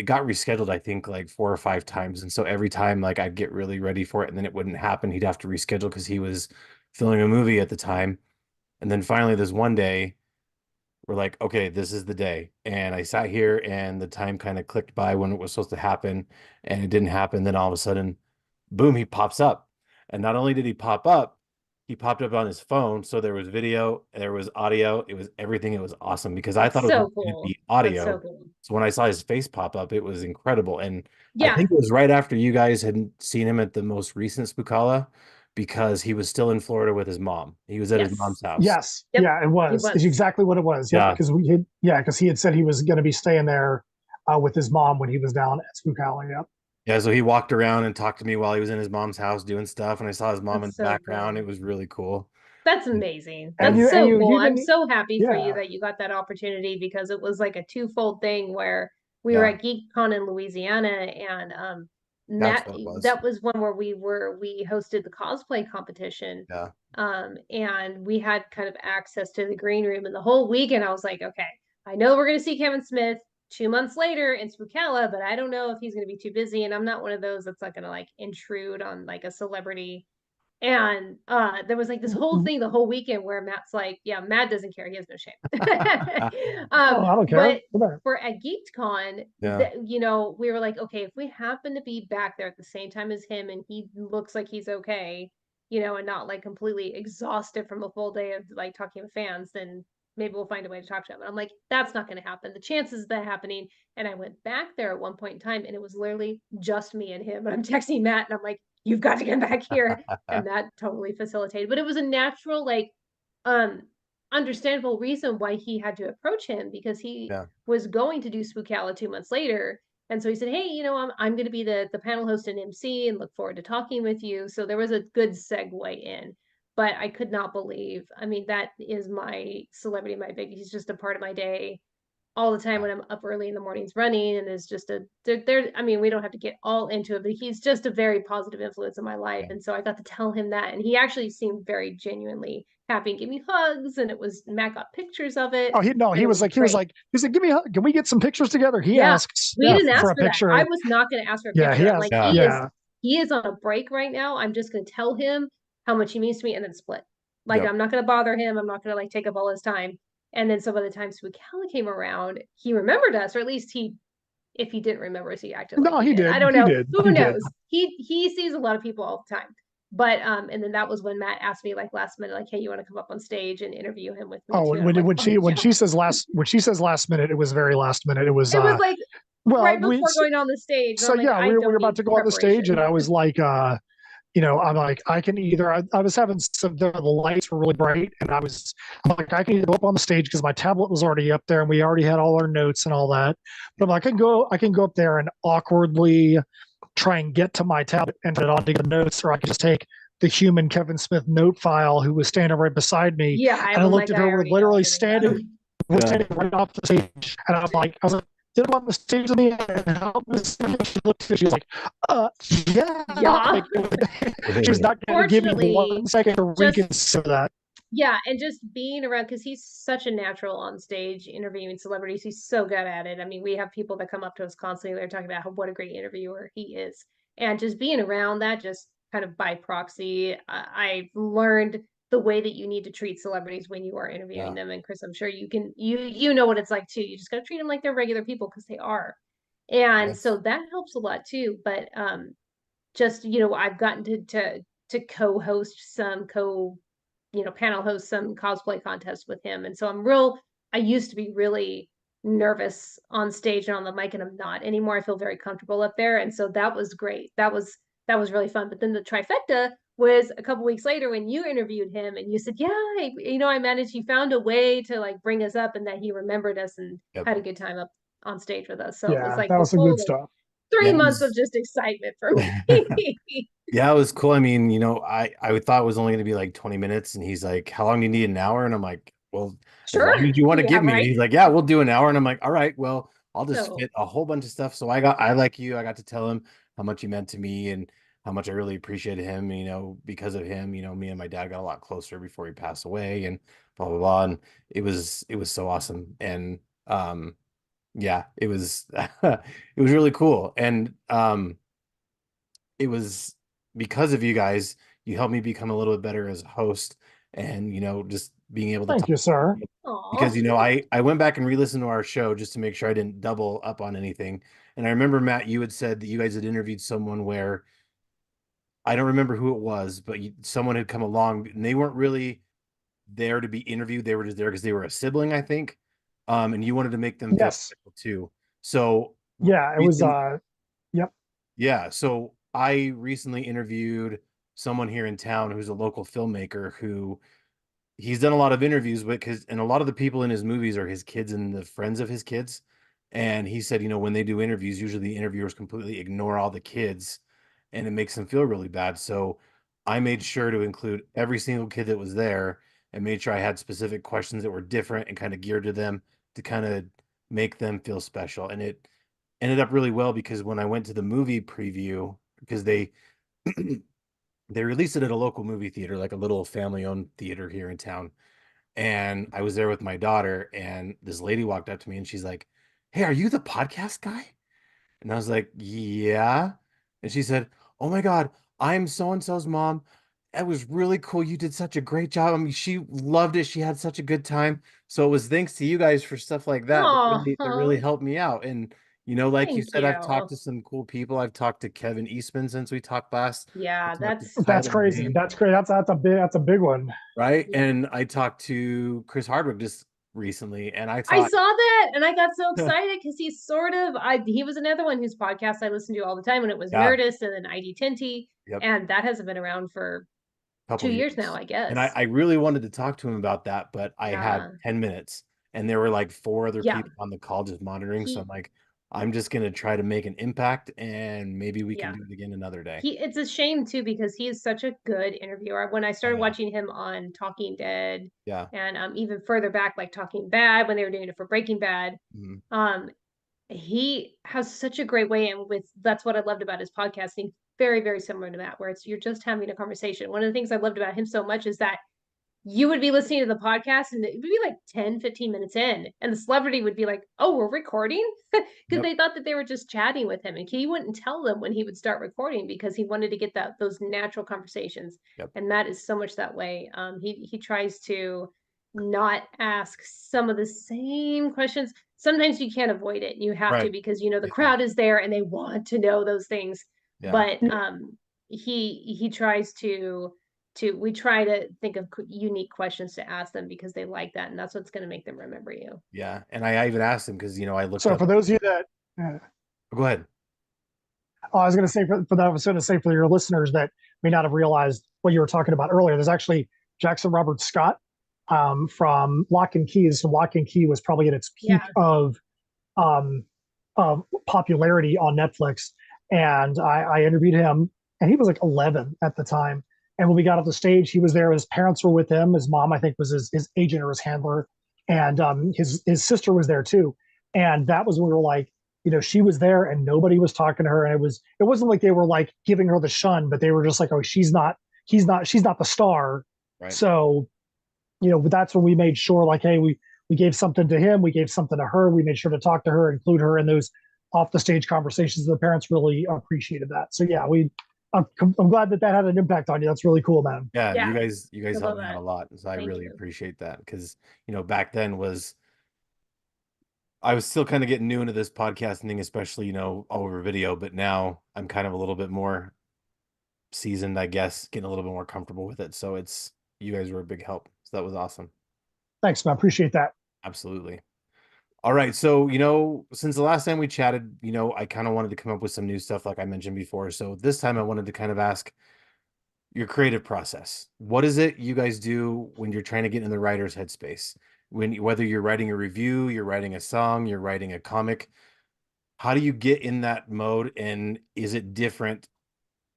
Speaker 1: got rescheduled, I think, like 4 or 5 times. And so every time, like, I'd get really ready for it and then it wouldn't happen. He'd have to reschedule because he was filming a movie at the time. And then finally, this one day, we're like, okay, this is the day. And I sat here and the time kind of clicked by when it was supposed to happen and it didn't happen. Then all of a sudden, boom, he pops up. And not only did he popped up on his phone. So there was video, there was audio, it was everything. It was awesome because I
Speaker 3: That's
Speaker 1: thought it was
Speaker 3: so
Speaker 1: going to
Speaker 3: cool.
Speaker 1: be
Speaker 3: That's so
Speaker 1: audio.
Speaker 3: cool.
Speaker 1: So when I saw his face pop up, it was incredible. And I
Speaker 3: Yeah.
Speaker 1: think it was right after you guys had seen him at the most recent Spookala because he was still in Florida with his mom. He was at his mom's
Speaker 3: Yes.
Speaker 1: house.
Speaker 2: Yes.
Speaker 3: Yep.
Speaker 2: Yeah, it
Speaker 3: He
Speaker 2: was. It's
Speaker 3: was.
Speaker 2: exactly what it was. Yep.
Speaker 1: Yeah.
Speaker 2: Because because he had said he was going to be staying there with his mom when he was down at Spook Alley. Yep.
Speaker 1: Yeah, so he walked around and talked to me while he was in his mom's house doing stuff, and I saw his mom in
Speaker 3: That's
Speaker 1: the
Speaker 3: so
Speaker 1: background.
Speaker 3: cool.
Speaker 1: It was really cool.
Speaker 3: That's amazing.
Speaker 2: And
Speaker 3: That's
Speaker 2: you and
Speaker 3: so
Speaker 2: you
Speaker 3: cool.
Speaker 2: you
Speaker 3: I'm
Speaker 2: didn't.
Speaker 3: so happy for you
Speaker 2: Yeah.
Speaker 3: that you got that opportunity because it was like a twofold thing where we were
Speaker 1: Yeah,
Speaker 3: at GeekCon in Louisiana and
Speaker 1: that's
Speaker 3: that
Speaker 1: what it was.
Speaker 3: that was one where we hosted the cosplay competition.
Speaker 1: Yeah.
Speaker 3: And we had kind of access to the green room and the whole weekend I was like, okay, I know we're gonna see Kevin Smith 2 months later in Spookella, but I don't know if he's gonna be too busy. And I'm not one of those that's not gonna like intrude on like a celebrity and there was like this whole thing the whole weekend where Matt's like, yeah, Matt doesn't care. He has no shame.
Speaker 2: Oh, I don't care.
Speaker 3: But for at GeekCon,
Speaker 1: Yeah.
Speaker 3: that we were like, okay, if we happen to be back there at the same time as him and he looks like he's okay, and not like completely exhausted from a full day of like talking with fans, then maybe we'll find a way to talk to him. And I'm like, that's not going to happen. The chances of that happening. And I went back there at one point in time and it was literally just me and him. And I'm texting Matt and I'm like, you've got to get back here. And that totally facilitated. But it was a natural, like, um, understandable reason why he had to approach him because he
Speaker 1: Yeah.
Speaker 3: was going to do Spookala 2 months later. And so he said, hey, I'm going to be the panel host and MC and look forward to talking with you. So there was a good segue in. But I could not believe, I mean, that is my celebrity, my big, he's just a part of my day all the time when I'm up early in the mornings running and is just I mean, we don't have to get all into it, but he's just a very positive influence in my life.
Speaker 1: Yeah.
Speaker 3: And so I got to tell him that. And he actually seemed very genuinely happy and gave me hugs. And Matt got pictures of it.
Speaker 2: Oh, he
Speaker 3: was
Speaker 2: like, give me can we get some pictures together? He
Speaker 3: Yeah,
Speaker 2: asks
Speaker 3: we didn't ask
Speaker 2: for a
Speaker 3: for that. I
Speaker 2: picture.
Speaker 3: was not going to ask for a
Speaker 2: Yeah,
Speaker 3: picture.
Speaker 2: he
Speaker 3: I'm
Speaker 2: asked.
Speaker 3: like,
Speaker 1: Yeah.
Speaker 3: he is on a break right now. I'm just going to tell him how much he means to me and then split. Like,
Speaker 1: Yep.
Speaker 3: I'm not going to bother him. I'm not going to like take up all his time. And then so by the time Spookala came around, he remembered us, or at least if he didn't remember us, he acted like he did.
Speaker 2: did.
Speaker 3: I don't
Speaker 2: He
Speaker 3: know.
Speaker 2: did.
Speaker 3: Who knows? He sees a lot of people all the time. But and then that was when Matt asked me like last minute, like, hey, you want to come up on stage and interview him with me?
Speaker 2: Oh,
Speaker 3: too?
Speaker 2: when she says last minute, it was very last minute. It was
Speaker 3: like
Speaker 2: well,
Speaker 3: right before going on the stage.
Speaker 2: So
Speaker 3: I'm like,
Speaker 2: yeah,
Speaker 3: I
Speaker 2: we
Speaker 3: don't
Speaker 2: were about
Speaker 3: need
Speaker 2: to go on the stage,
Speaker 3: preparation.
Speaker 2: and I was like, I'm like, I can either, I was having the lights were really bright, and I'm like, I can either go up on the stage because my tablet was already up there and we already had all our notes and all that. But I'm like, I can go up there and awkwardly try and get to my tablet and put it on to get notes, or I could just take the human Kevin Smith note file who was standing right beside me.
Speaker 3: Yeah,
Speaker 2: And I
Speaker 3: I'm
Speaker 2: looked
Speaker 3: like,
Speaker 2: at her,
Speaker 3: I
Speaker 2: we're
Speaker 3: already know
Speaker 2: literally
Speaker 3: everything about
Speaker 2: standing,
Speaker 3: him.
Speaker 2: we're
Speaker 1: Yeah.
Speaker 2: standing right off the stage. And I was like, did on the stage with me and help this. She looked at, she was like, yeah.
Speaker 3: Yeah.
Speaker 2: Like, she's not going to give me
Speaker 3: Fortunately,
Speaker 2: 1 second to
Speaker 3: just
Speaker 2: reconsider that.
Speaker 3: yeah, and just being around because he's such a natural on stage interviewing celebrities. He's so good at it. I mean, we have people that come up to us constantly. They're talking about what a great interviewer he is, and just being around that, just kind of by proxy, I learned the way that you need to treat celebrities when you are interviewing them. And Chris, I'm sure you know what it's like too. You just got to treat them like they're regular people because they are, and
Speaker 1: Yes.
Speaker 3: so that helps a lot too. But just I've gotten to co-host some panel host some cosplay contests with him. And so I used to be really nervous on stage and on the mic, and I'm not anymore. I feel very comfortable up there. And so that was great. That was really fun. But then the trifecta was a couple weeks later when you interviewed him and you said, yeah, I managed, he found a way to like bring us up and that he remembered us and
Speaker 1: Yep.
Speaker 3: had a good time up on stage with us. So it was
Speaker 2: Yeah,
Speaker 3: like
Speaker 2: that
Speaker 3: this
Speaker 2: was some
Speaker 3: whole
Speaker 2: good stuff.
Speaker 3: 3 months of just excitement for me.
Speaker 1: Yeah, it was cool. I mean, I thought it was only going to be like 20 minutes, and he's like, "How long do you need? An hour?" And I'm like, "Well, as
Speaker 3: Sure.
Speaker 1: long as you want to
Speaker 3: Yeah,
Speaker 1: give me." And
Speaker 3: right.
Speaker 1: he's like, "Yeah, we'll do an hour." And I'm like, "All right, well, I'll just
Speaker 3: So
Speaker 1: fit a whole bunch of stuff." So I like you. I got to tell him how much he meant to me and how much I really appreciated him. Because of him, me and my dad got a lot closer before he passed away, and blah blah blah. And it was so awesome. And yeah, it was it was really cool. And it was because of you guys, you helped me become a little bit better as a host, and just being able to
Speaker 2: Thank
Speaker 1: talk,
Speaker 2: you, sir.
Speaker 1: because
Speaker 3: aw.
Speaker 1: I went back and re-listened to our show just to make sure I didn't double up on anything. And I remember, Matt, you had said that you guys had interviewed someone where I don't remember who it was, but someone had come along and they weren't really there to be interviewed. They were just there because they were a sibling, I think. And you wanted to make them feel
Speaker 2: Yes.
Speaker 1: special too. So
Speaker 2: Yeah, it was,
Speaker 1: recent,
Speaker 2: yep.
Speaker 1: yeah. So I recently interviewed someone here in town who's a local filmmaker who he's done a lot of interviews with, and a lot of the people in his movies are his kids and the friends of his kids. And he said, when they do interviews, usually the interviewers completely ignore all the kids and it makes them feel really bad. So I made sure to include every single kid that was there and made sure I had specific questions that were different and kind of geared to them to kind of make them feel special. And it ended up really well because when I went to the movie preview, because they released it at a local movie theater, like a little family-owned theater here in town. And I was there with my daughter, and this lady walked up to me and she's like, "Hey, are you the podcast guy?" And I was like, "Yeah." And she said, "Oh my God, I'm so and so's mom. It was really cool. You did such a great job. I mean, she loved it. She had such a good time." So it was thanks to you guys for stuff like that that really
Speaker 3: Aw.
Speaker 1: helped me out. And like you
Speaker 3: Thank
Speaker 1: said, I've talked
Speaker 3: you.
Speaker 1: to some cool people. I've talked to Kevin Eastman since we talked last. I
Speaker 3: Yeah,
Speaker 1: talked to
Speaker 2: That's
Speaker 1: Tyler
Speaker 2: crazy.
Speaker 1: Mane,
Speaker 2: That's great. That's a big one.
Speaker 1: right?
Speaker 3: yeah.
Speaker 1: And I talked to Chris Hardwick just recently, and I
Speaker 3: I
Speaker 1: thought,
Speaker 3: saw that and I got so excited because he was another one whose podcast I listened to all the time when it was
Speaker 1: yeah,
Speaker 3: Nerdist and then ID10T.
Speaker 1: yep,
Speaker 3: And that hasn't been around for
Speaker 1: couple
Speaker 3: 2 years now,
Speaker 1: years.
Speaker 3: I
Speaker 1: And I,
Speaker 3: guess.
Speaker 1: I really wanted to talk to him about that, but I had
Speaker 3: Yeah.
Speaker 1: 10 minutes and there were like four other
Speaker 3: Yeah.
Speaker 1: people on the call just monitoring. So I'm
Speaker 3: He
Speaker 1: like, I'm just going to try to make an impact and maybe we can
Speaker 3: yeah.
Speaker 1: do it again another day.
Speaker 3: It's a shame too because he is such a good interviewer. When I
Speaker 1: Oh,
Speaker 3: started
Speaker 1: yeah.
Speaker 3: watching him on Talking Dead
Speaker 1: Yeah.
Speaker 3: and even further back like Talking Bad when they were doing it for Breaking Bad,
Speaker 1: Mhm.
Speaker 3: um he has such a great way, and with that's what I loved about his podcasting, very very similar to that, where it's you're just having a conversation. One of the things I loved about him so much is that you would be listening to the podcast and it would be like 10-15 minutes in and the celebrity would be like, oh, we're recording, because
Speaker 1: Yep.
Speaker 3: they thought that they were just chatting with him, and he wouldn't tell them when he would start recording because he wanted to get those natural conversations.
Speaker 1: Yep.
Speaker 3: And Matt is so much that way. He tries to not ask some of the same questions. Sometimes you can't avoid it, you have to,
Speaker 1: Right.
Speaker 3: because the
Speaker 1: Yeah.
Speaker 3: crowd is there and they want to know those things.
Speaker 1: Yeah.
Speaker 3: But he tries to we try to think of unique questions to ask them because they like that, and that's what's going to make them remember you.
Speaker 1: Yeah. And I even asked him because, I looked
Speaker 2: So
Speaker 1: up.
Speaker 2: for those of you that,
Speaker 1: Go ahead.
Speaker 2: I was going to say for that, I was going to say for your listeners that may not have realized what you were talking about earlier. There's actually Jackson Robert Scott from Lock and Key. So Lock and Key was probably at its peak um, of popularity on Netflix. And I interviewed him, and he was like 11 at the time. And when we got off the stage, he was there. His parents were with him. His mom, I think, was his agent or his handler, and his sister was there too. And that was when we were like, she was there, and nobody was talking to her. And it wasn't like they were like giving her the shun, but they were just like, oh, she's not the star.
Speaker 1: Right.
Speaker 2: So, that's when we made sure, like, hey, we gave something to him, we gave something to her, we made sure to talk to her, include her in those off the stage conversations. The parents really appreciated that. So yeah, I'm glad that had an impact on you. That's really cool, man.
Speaker 1: Yeah, you guys
Speaker 3: I
Speaker 1: helped
Speaker 3: love
Speaker 1: me out
Speaker 3: that.
Speaker 1: a lot. So I
Speaker 3: Thank
Speaker 1: really
Speaker 3: you.
Speaker 1: appreciate that, because back then I was still kind of getting new into this podcasting thing, especially over video, but now I'm kind of a little bit more seasoned, I guess, getting a little bit more comfortable with it. So you guys were a big help. So that was awesome.
Speaker 2: Thanks, man. Appreciate that.
Speaker 1: Absolutely. All right. So, since the last time we chatted, I kind of wanted to come up with some new stuff like I mentioned before. So this time I wanted to kind of ask your creative process. What is it you guys do when you're trying to get in the writer's headspace? Whether you're writing a review, you're writing a song, you're writing a comic, how do you get in that mode? And is it different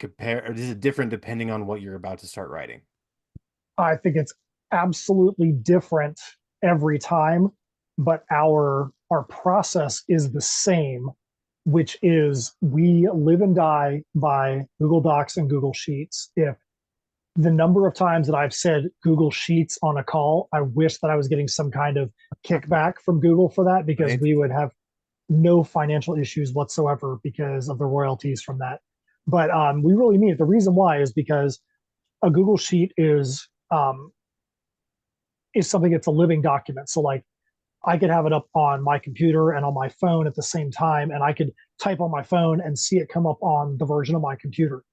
Speaker 1: depending on what you're about to start writing?
Speaker 2: I think it's absolutely different every time, but our process is the same, which is we live and die by Google Docs and Google Sheets. If the number of times that I've said Google Sheets on a call, I wish that I was getting some kind of kickback from Google for that, because we would have no financial issues whatsoever because of the royalties from that. But we really mean it. The reason why is because a Google Sheet is something that's a living document. So like I could have it up on my computer and on my phone at the same time, and I could type on my phone and see it come up on the version of my computer.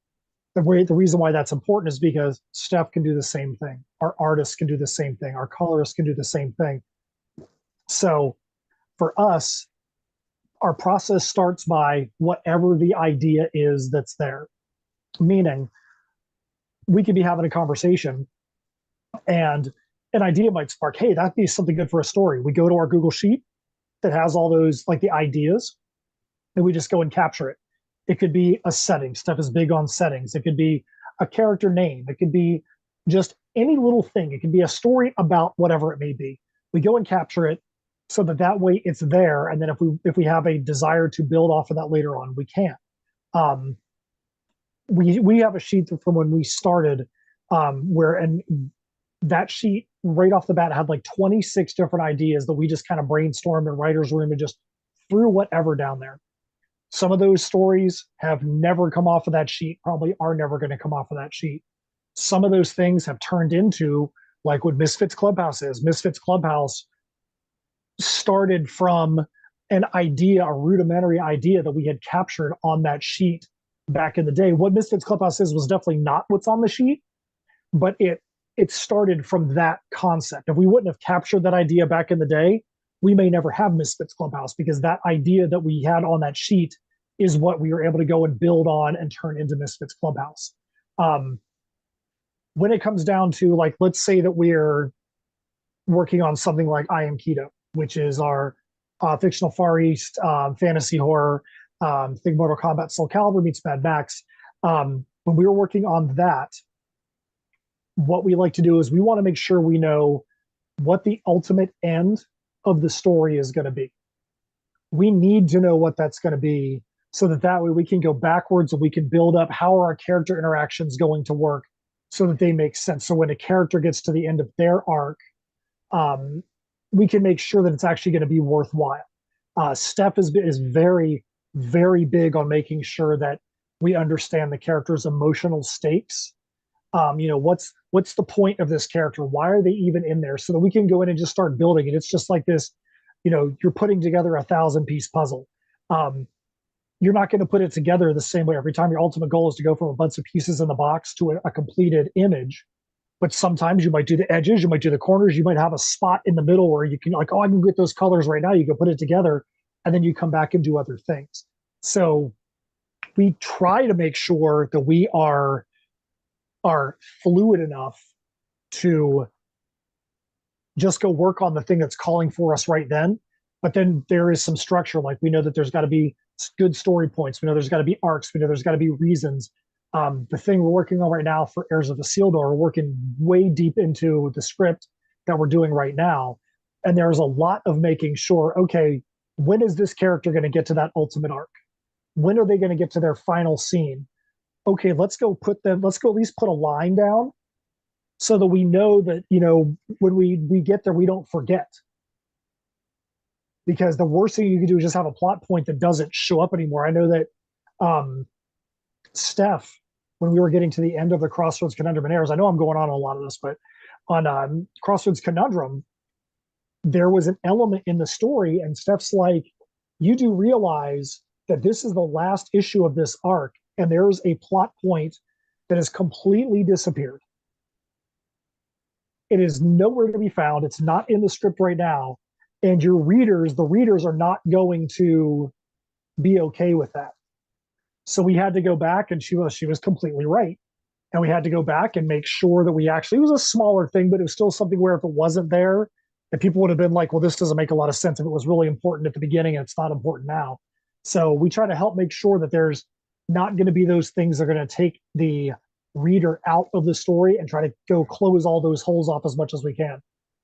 Speaker 2: The reason why that's important is because Steph can do the same thing. Our artists can do the same thing. Our colorists can do the same thing. So for us, our process starts by whatever the idea is that's there. Meaning, we could be having a conversation and an idea might spark, hey, that'd be something good for a story. We go to our Google Sheet that has all those, like the ideas, and we just go and capture it. It could be a setting. Steph is big on settings. It could be a character name. It could be just any little thing. It could be a story about whatever it may be. We go and capture it so that way it's there. And then if we have a desire to build off of that later on, we can. We have a sheet from when we started and that sheet right off the bat had like 26 different ideas that we just kind of brainstormed in writer's room and just threw whatever down there. Some of those stories have never come off of that sheet, probably are never going to come off of that sheet. Some of those things have turned into like what Misfitz Clubhouse is. Misfitz Clubhouse started from an idea, a rudimentary idea that we had captured on that sheet back in the day. What Misfitz Clubhouse is was definitely not what's on the sheet, but it started from that concept. If we wouldn't have captured that idea back in the day, we may never have Misfitz Clubhouse, because that idea that we had on that sheet is what we were able to go and build on and turn into Misfitz Clubhouse. When it comes down to, like, let's say that we're working on something like I Am Qido, which is our fictional Far East fantasy horror, think Mortal Kombat Soul Calibur meets Mad Max. When we were working on that, what we like to do is we want to make sure we know what the ultimate end of the story is going to be. We need to know what that's going to be so that way we can go backwards and we can build up how are our character interactions going to work so that they make sense. So when a character gets to the end of their arc, we can make sure that it's actually going to be worthwhile. Steph is very, very big on making sure that we understand the character's emotional stakes. What's the point of this character? Why are they even in there? So that we can go in and just start building it. It's just like this, you're putting together a 1,000-piece puzzle. You're not going to put it together the same way every time. Your ultimate goal is to go from a bunch of pieces in the box to a completed image. But sometimes you might do the edges, you might do the corners, you might have a spot in the middle where you can, like, oh, I can get those colors right now. You can put it together, and then you come back and do other things. So we try to make sure that we are are fluid enough to just go work on the thing that's calling for us right then. But then there is some structure. Like we know that there's got to be good story points. We know there's got to be arcs. We know there's got to be reasons. The thing we're working on right now for Heirs of Isildur, we're working way deep into the script that we're doing right now. And there's a lot of making sure, okay, when is this character going to get to that ultimate arc? When are they going to get to their final scene? Okay, let's go at least put a line down so that we know that, when we get there, we don't forget. Because the worst thing you can do is just have a plot point that doesn't show up anymore. I know that Steph, when we were getting to the end of the Crossroads Conundrum and Heirs, I know I'm going on a lot of this, but on Crossroads Conundrum, there was an element in the story, and Steph's like, you do realize that this is the last issue of this arc, and there's a plot point that has completely disappeared. It is nowhere to be found. It's not in the script right now. And the readers are not going to be okay with that. So we had to go back, and she was completely right. And we had to go back and make sure that it was a smaller thing, but it was still something where if it wasn't there, that people would have been like, well, this doesn't make a lot of sense if it was really important at the beginning and it's not important now. So we try to help make sure that there's not going to be those things that are going to take the reader out of the story and try to go close all those holes off as much as we can.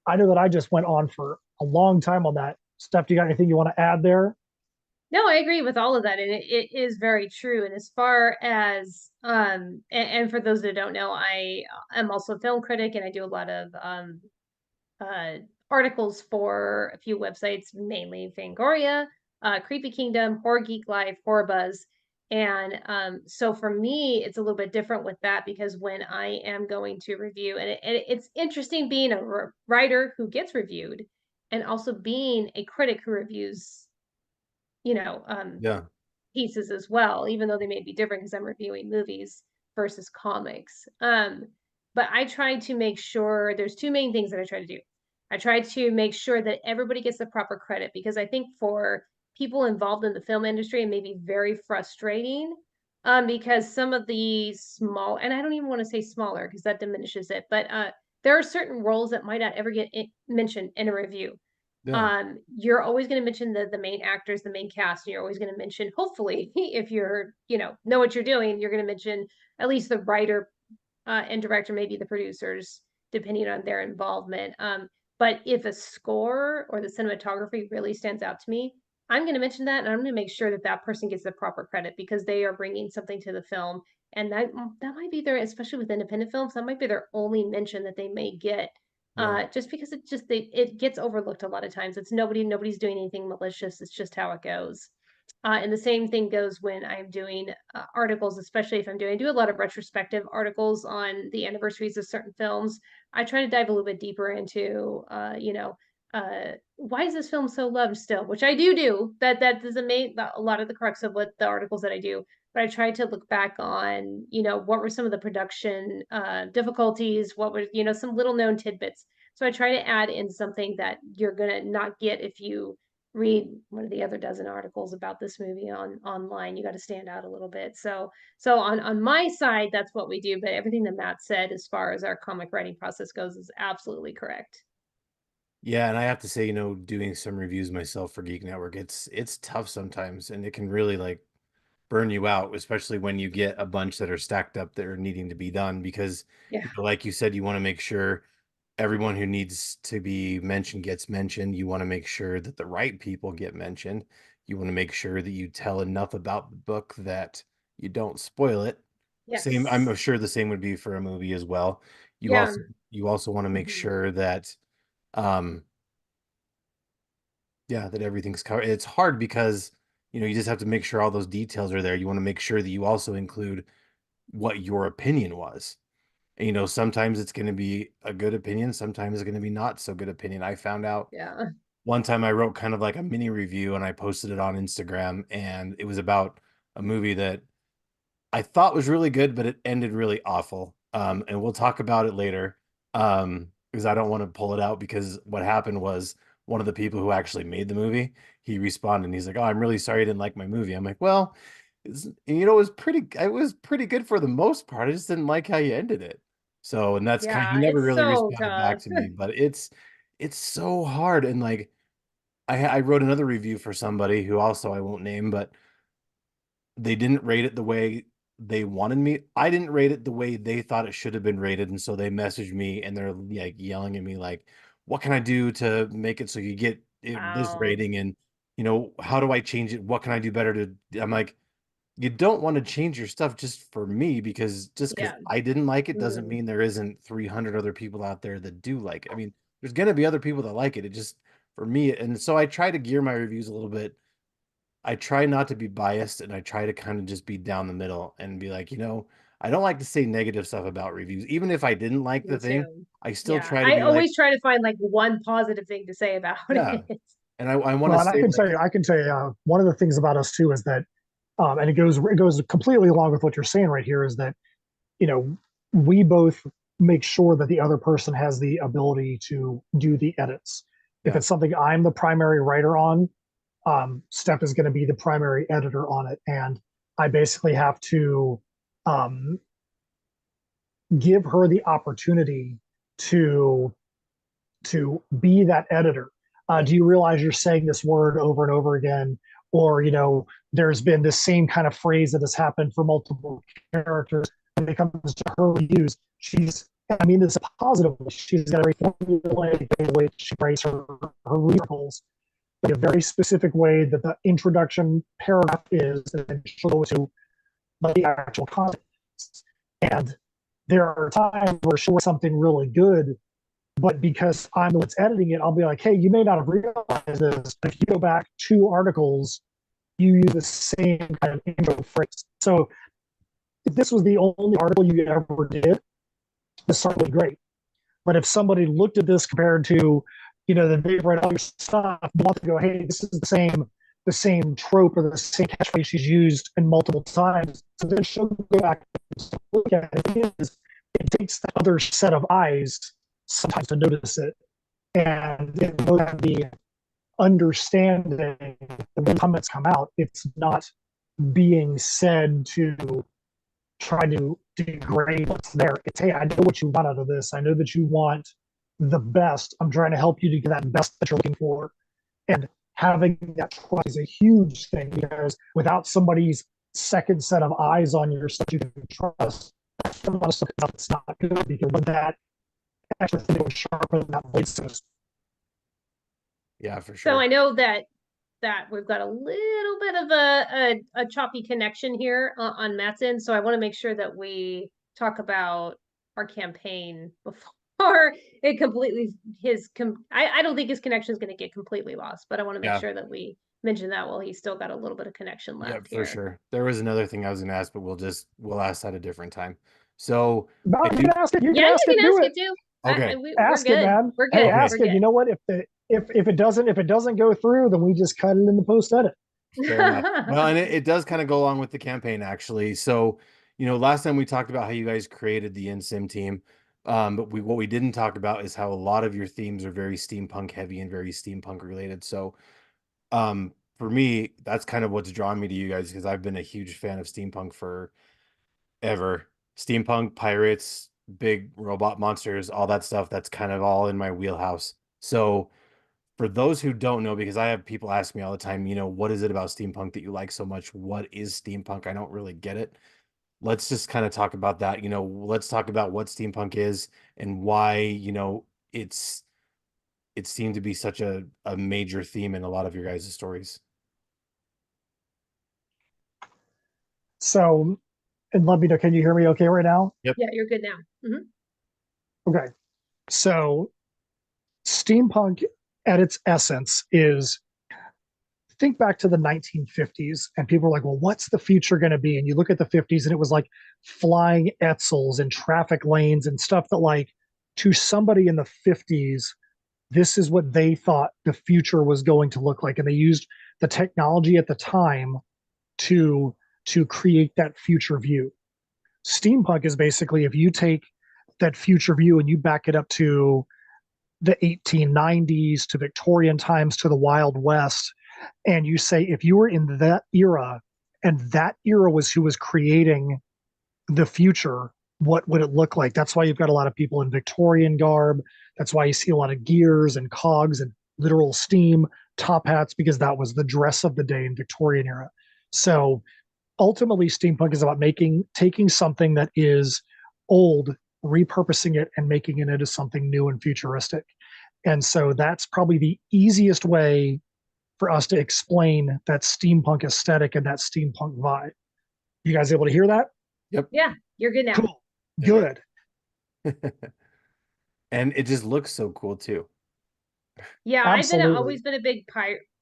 Speaker 2: I know that I just went on for a long time on that. Steph, do you got anything you want to add there?
Speaker 3: No, I agree with all of that, and it is very true. And as far as and for those that don't know, I am also a film critic, and I do a lot of uh articles for a few websites, mainly Fangoria, Creepy Kingdom, Horror Geek Life, Horror Buzz. And so for me, it's a little bit different with that because when I am going to review, and it's interesting being a writer who gets reviewed and also being a critic who reviews, you know,
Speaker 1: Yeah.
Speaker 3: pieces as well, even though they may be different because I'm reviewing movies versus comics. But I try to make sure there's two main things that I try to do. I try to make sure that everybody gets the proper credit because I think for people involved in the film industry, it may be very frustrating because some of the small, and I don't even want to say smaller because that diminishes it, but there are certain roles that might not ever get mentioned in a review.
Speaker 1: Yeah.
Speaker 3: You're always going to mention the main actors, the main cast, and you're always going to mention, hopefully, if you're, know what you're doing, you're going to mention at least the writer and director, maybe the producers, depending on their involvement. But if a score or the cinematography really stands out to me, I'm going to mention that, and I'm going to make sure that that person gets the proper credit because they are bringing something to the film, and that might be their, especially with independent films, that might be their only mention that they may get.
Speaker 1: Yeah.
Speaker 3: Just because it gets overlooked a lot of times. It's nobody's doing anything malicious. It's just how it goes. And the same thing goes when I'm doing articles, especially if I do a lot of retrospective articles on the anniversaries of certain films. I try to dive a little bit deeper into, why is this film so loved still? Which I do. That doesn't make a lot of the crux of what the articles that I do. But I try to look back on, what were some of the production difficulties? What were, some little known tidbits. So I try to add in something that you're gonna not get if you read one of the other dozen articles about this movie online. You got to stand out a little bit. So on my side, that's what we do. But everything that Matt said as far as our comic writing process goes is absolutely correct.
Speaker 1: Yeah, and I have to say, doing some reviews myself for Geek Network, it's tough sometimes, and it can really like burn you out, especially when you get a bunch that are stacked up that are needing to be done because,
Speaker 3: Yeah.
Speaker 1: like you said, you want to make sure everyone who needs to be mentioned gets mentioned. You want to make sure that the right people get mentioned. You want to make sure that you tell enough about the book that you don't spoil it. Same,
Speaker 3: Yes.
Speaker 1: I'm sure the same would be for a movie as well. You
Speaker 3: Yeah.
Speaker 1: also you also want to make
Speaker 3: Mhm.
Speaker 1: sure that um yeah, that everything's covered. It's hard because you just have to make sure all those details are there. You want to make sure that you also include what your opinion was. And, sometimes it's going to be a good opinion, sometimes it's going to be not so good opinion. I found out
Speaker 3: Yeah.
Speaker 1: one time I wrote kind of like a mini review and I posted it on Instagram, and it was about a movie that I thought was really good, but it ended really awful. And we'll talk about it later. Because I don't want to pull it out because what happened was one of the people who actually made the movie, he responded and he's like, "Oh, I'm really sorry you didn't like my movie." I'm like, "Well, it was pretty good for the most part. I just didn't like how you ended it. So, and that's kind of, he
Speaker 3: Yeah,
Speaker 1: never
Speaker 3: it's
Speaker 1: really
Speaker 3: so
Speaker 1: responded back
Speaker 3: tough.
Speaker 1: to me, but it's so hard. And like, I wrote another review for somebody who also I won't name, but they didn't rate it the way they wanted me. I didn't rate it the way they thought it should have been rated. And so they messaged me and they're like yelling at me, like, what can I do to make it so you get this
Speaker 3: Wow.
Speaker 1: rating? And, how do I change it? What can I do better I'm like, you don't want to change your stuff just for me because
Speaker 3: Yeah.
Speaker 1: I didn't like it doesn't
Speaker 3: Mhm.
Speaker 1: mean there isn't 300 other people out there that do like it. I mean, there's going to be other people that like it. It just for me, and so I try to gear my reviews a little bit. I try not to be biased and I try to kind of just be down the middle and be like, I don't like to say negative stuff about reviews. Even if I didn't like the
Speaker 3: Me
Speaker 1: thing,
Speaker 3: too.
Speaker 1: I still
Speaker 3: Yeah.
Speaker 1: try to
Speaker 3: I
Speaker 1: be like,
Speaker 3: always try to find like one positive thing to say about
Speaker 1: yeah.
Speaker 3: it.
Speaker 1: And I want to
Speaker 2: Well, and
Speaker 1: say like,
Speaker 2: I can tell you, one of the things about us too is that, and it goes completely along with what you're saying right here is that, you know, we both make sure that the other person has the ability to do the edits. If
Speaker 1: yeah,
Speaker 2: it's something I'm the primary writer on, Steph is going to be the primary editor on it, and I basically have to um, give her the opportunity to be that editor.
Speaker 1: yeah,
Speaker 2: Do you realize you're saying this word over and over again? Or, there's been this same kind of phrase that has happened for multiple characters. When it comes to her reviews, I mean this positively, she's got a very formulaic way she writes her articles, like a very specific way that the introduction paragraph is, and then she'll go to like, the actual content. And there are times where she'll write something really good, but because I'm the one's editing it, I'll be like, hey, you may not have realized this, but if you go back 2 articles, you use the same kind of intro phrase. So if this was the only article you ever did, this certainly great. But if somebody looked at this compared to, that they've read other stuff, want to go, hey, this is the same trope or the same catchphrase she's used in multiple times. So then she'll go back and look at it. It takes the other set of eyes sometimes to notice it. And they both have the understanding that when comments come out, it's not being said to try to degrade what's there. It's, hey, I know what you want out of this. I know that you want the best. I'm trying to help you to get that best that you're looking for. And having that trust is a huge thing, because without somebody's second set of eyes on your stuff you can trust, a lot of stuff that's not good, because when that extra thing was sharper than that blade system.
Speaker 1: yeah, for
Speaker 3: So
Speaker 1: sure.
Speaker 3: I know that we've got a little bit of a choppy connection here on Matt's end. So I want to make sure that we talk about our campaign before it completely I don't think his connection is going to get completely lost, but I want to make
Speaker 1: Yeah.
Speaker 3: sure that we mention that while he's still got a little bit of connection
Speaker 1: Yeah,
Speaker 3: left
Speaker 1: for
Speaker 3: here.
Speaker 1: sure. There was another thing I was gonna ask, but we'll ask that a different time. So
Speaker 2: No,
Speaker 1: I
Speaker 2: you
Speaker 1: do
Speaker 2: can ask it. You can
Speaker 3: Yeah,
Speaker 2: ask
Speaker 3: you
Speaker 2: it.
Speaker 3: can
Speaker 2: Do
Speaker 3: ask
Speaker 2: it.
Speaker 3: it too.
Speaker 1: okay.
Speaker 3: We're
Speaker 2: Ask it,
Speaker 3: good.
Speaker 2: man.
Speaker 3: We're
Speaker 2: Hey,
Speaker 3: good.
Speaker 1: Okay.
Speaker 3: We're
Speaker 2: ask it. You
Speaker 3: good.
Speaker 2: know what? If it doesn't go through, then we just cut it in the post edit.
Speaker 1: Fair enough. Well, and it does kind of go along with the campaign actually. So, last time we talked about how you guys created the InSim team. But what we didn't talk about is how a lot of your themes are very steampunk heavy and very steampunk related. So, for me, that's kind of what's drawn me to you guys because I've been a huge fan of steampunk forever. Steampunk, pirates, big robot monsters, all that stuff. That's kind of all in my wheelhouse. So, for those who don't know, because I have people ask me all the time, what is it about steampunk that you like so much? What is steampunk? I don't really get it. Let's just kind of talk about that. Let's talk about what steampunk is and why, it's it seemed to be such a major theme in a lot of your guys' stories.
Speaker 2: So, and let me know. Can you hear me okay right now?
Speaker 1: Yep.
Speaker 3: Yeah, you're good now. Mhm.
Speaker 2: Okay. So, steampunk at its essence is, think back to the 1950s, and people were like, well, what's the future going to be? And you look at the 50s, and it was like flying Etzels and traffic lanes and stuff that, like, to somebody in the 50s, this is what they thought the future was going to look like. And they used the technology at the time to create that future view. Steampunk is basically, if you take that future view and you back it up to the 1890s, to Victorian times, to the Wild West, and you say, if you were in that era And that era was who was creating the future. What would it look like? That's why you've got a lot of people in Victorian garb. That's why you see a lot of gears and cogs and literal steam top hats, because that was the dress of the day in Victorian era. So ultimately, steampunk is about taking something that is old, repurposing it, and making it into something new and futuristic. And so that's probably the easiest way for us to explain that steampunk aesthetic and that steampunk vibe. You guys able to hear that?
Speaker 1: Yep.
Speaker 3: Yeah, you're good now.
Speaker 2: Cool. Good.
Speaker 1: And it just looks so cool too.
Speaker 3: Yeah,
Speaker 2: Absolutely.
Speaker 3: I've always been a big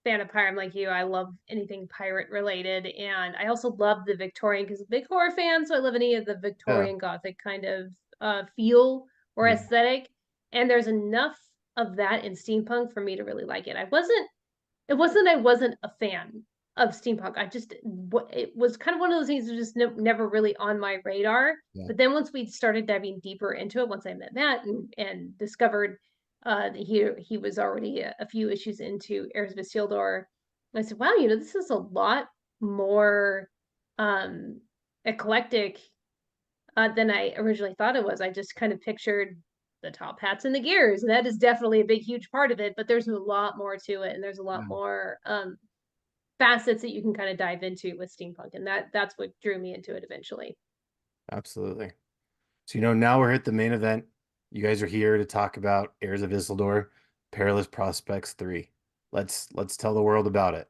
Speaker 3: fan of pirate. I'm like you. I love anything pirate related, and I also love the Victorian because I'm a big horror fan. So I love any of the Victorian Gothic kind of feel or aesthetic. And there's enough of that in steampunk for me to really like it. I wasn't a fan of steampunk. It was kind of one of those things that just never really on my radar.
Speaker 1: Yeah.
Speaker 3: But then once we started diving deeper into it, once I met Matt and discovered he was already a few issues into Heirs of Isildur, I said, wow, this is a lot more eclectic than I originally thought it was. I just kind of pictured the top hats and the gears, and that is definitely a big, huge part of it. But there's a lot more to it, and there's a lot more facets that you can kind of dive into with steampunk, and that's what drew me into it eventually.
Speaker 1: Absolutely. So now we're at the main event. You guys are here to talk about Heirs of Isildur, Perilous Prospects 3. Let's tell the world about it.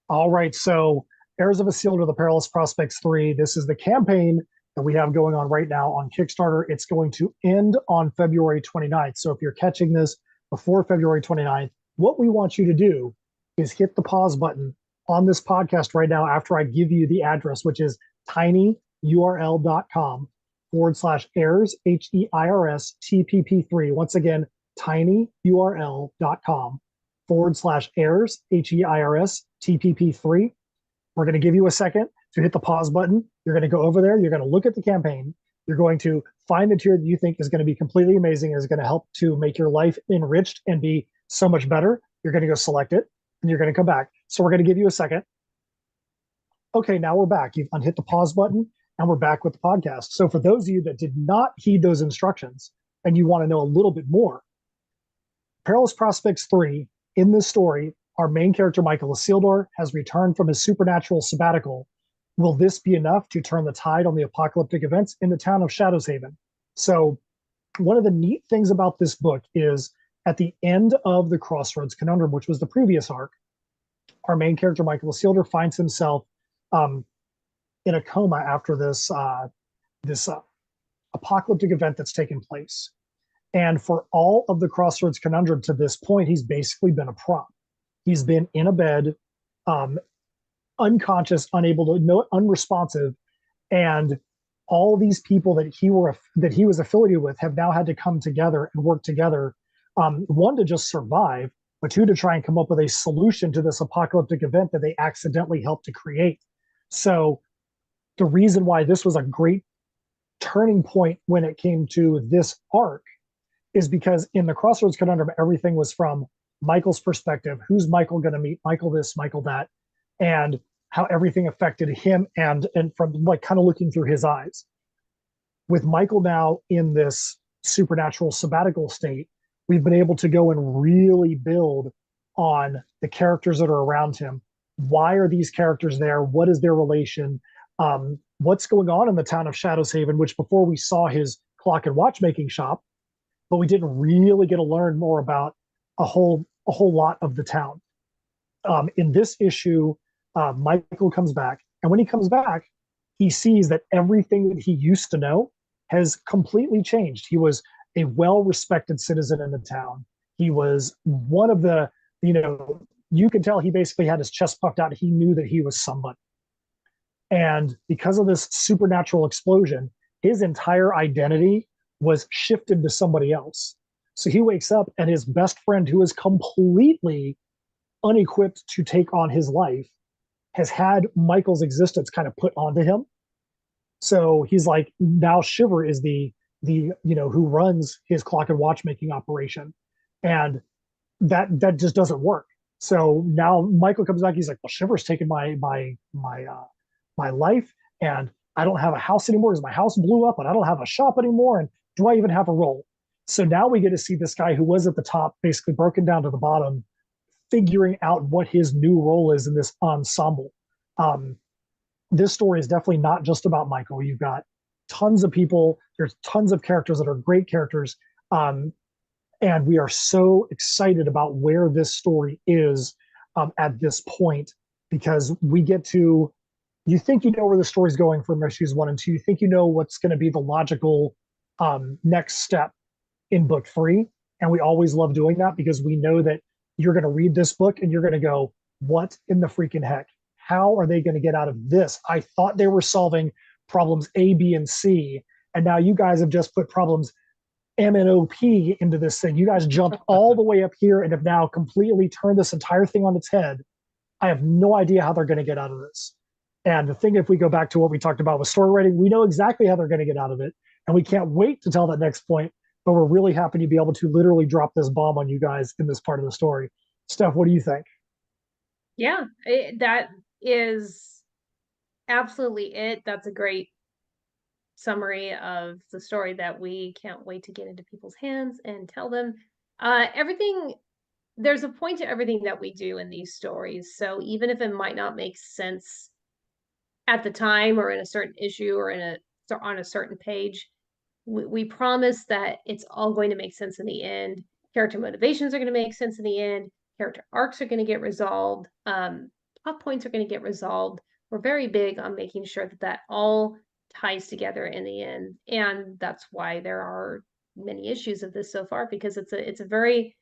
Speaker 2: All right, so Heirs of Isildur, the Perilous Prospects 3. This is the campaign that we have going on right now on Kickstarter. It's going to end on February 29th. So if you're catching this before February 29th, what we want you to do is hit the pause button on this podcast right now after I give you the address, which is tinyurl.com/heirs, HEIRS TPP3. Once again, tinyurl.com/heirs, HEIRS TPP3. We're going to give you a second to hit the pause button. You're going to go over there. You're going to look at the campaign. You're going to find the tier that you think is going to be completely amazing, is going to help to make your life enriched and be so much better. You're going to go select it, and you're going to come back. So we're going to give you a second. Okay, now we're back. You've unhit the pause button, and we're back with the podcast. So for those of you that did not heed those instructions and you want to know a little bit more, Perilous Prospects 3, in this story, our main character, Michael Isildur, has returned from his supernatural sabbatical. Will this be enough to turn the tide on the apocalyptic events in the town of Shadowshaven? So one of the neat things about this book is at the end of the Crossroads Conundrum, which was the previous arc, our main character, Michael Isildur, finds himself in a coma after this apocalyptic event that's taken place. And for all of the Crossroads Conundrum to this point, he's basically been a prop. He's been in a bed, unconscious, unable to know, unresponsive, and all these people that he was affiliated with have now had to come together and work together. One, to just survive, but two, to try and come up with a solution to this apocalyptic event that they accidentally helped to create. So the reason why this was a great turning point when it came to this arc is because in the Crossroads Conundrum, everything was from Michael's perspective. Who's Michael going to meet? Michael this, Michael that, and how everything affected him, and from like kind of looking through his eyes. With Michael now in this supernatural sabbatical state, we've been able to go and really build on the characters that are around him. Why are these characters there? What is their relation? What's going on in the town of Shadowshaven, which before we saw his clock and watchmaking shop, but we didn't really get to learn more about a whole lot of the town. In this issue, Michael comes back, and when he comes back, he sees that everything that he used to know has completely changed. He was a well-respected citizen in the town. He was one of the, you could tell he basically had his chest puffed out. He knew that he was somebody. And because of this supernatural explosion, his entire identity was shifted to somebody else. So he wakes up, and his best friend, who is completely unequipped to take on his life, has had Michael's existence kind of put onto him. So he's like, now Shiver is the who runs his clock and watchmaking operation, and that just doesn't work. So now Michael comes back. He's like, well, Shiver's taken my my life, and I don't have a house anymore because my house blew up, and I don't have a shop anymore. And do I even have a role? So now we get to see this guy who was at the top, basically broken down to the bottom, figuring out what his new role is in this ensemble. This story is definitely not just about Michael. You've got tons of people. There's tons of characters that are great characters. And we are so excited about where this story is at this point, because we get to, you think you know where the story's going from issues 1 and 2. You think you know what's going to be the logical next step in book 3. And we always love doing that because we know that you're going to read this book and you're going to go, what in the freaking heck? How are they going to get out of this? I thought they were solving problems A, B, and C. And now you guys have just put problems M and O P into this thing. You guys jumped all the way up here and have now completely turned this entire thing on its head. I have no idea how they're going to get out of this. And the thing, if we go back to what we talked about with story writing, we know exactly how they're going to get out of it. And we can't wait to tell that next point. But we're really happy to be able to literally drop this bomb on you guys in this part of the story. Steph, what do you think?
Speaker 3: Yeah, that is absolutely it. That's a great summary of the story that we can't wait to get into people's hands and tell them. Everything, there's a point to everything that we do in these stories. So even if it might not make sense at the time or in a certain issue or on a certain page, we promise that it's all going to make sense in the end. Character motivations are going to make sense in the end. Character arcs are going to get resolved. Plot points are going to get resolved. We're very big on making sure that that all ties together in the end, and that's why there are many issues of this so far, because it's a very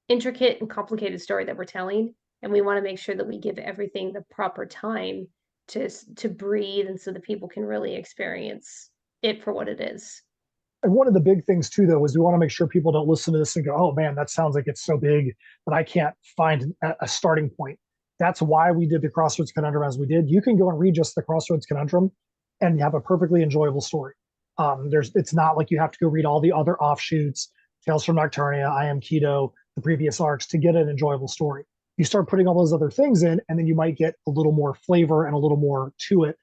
Speaker 3: intricate and complicated story that we're telling, and we want to make sure that we give everything the proper time to breathe, and so that people can really experience it for what it is.
Speaker 2: And one of the big things too, though, is we want to make sure people don't listen to this and go, "Oh man, that sounds like it's so big that I can't find a starting point." That's why we did the Crossroads Conundrum as we did. You can go and read just the Crossroads Conundrum and have a perfectly enjoyable story. It's not like you have to go read all the other offshoots, Tales from Nocturnia, I Am Qido, the previous arcs to get an enjoyable story. You start putting all those other things in, and then you might get a little more flavor and a little more to it.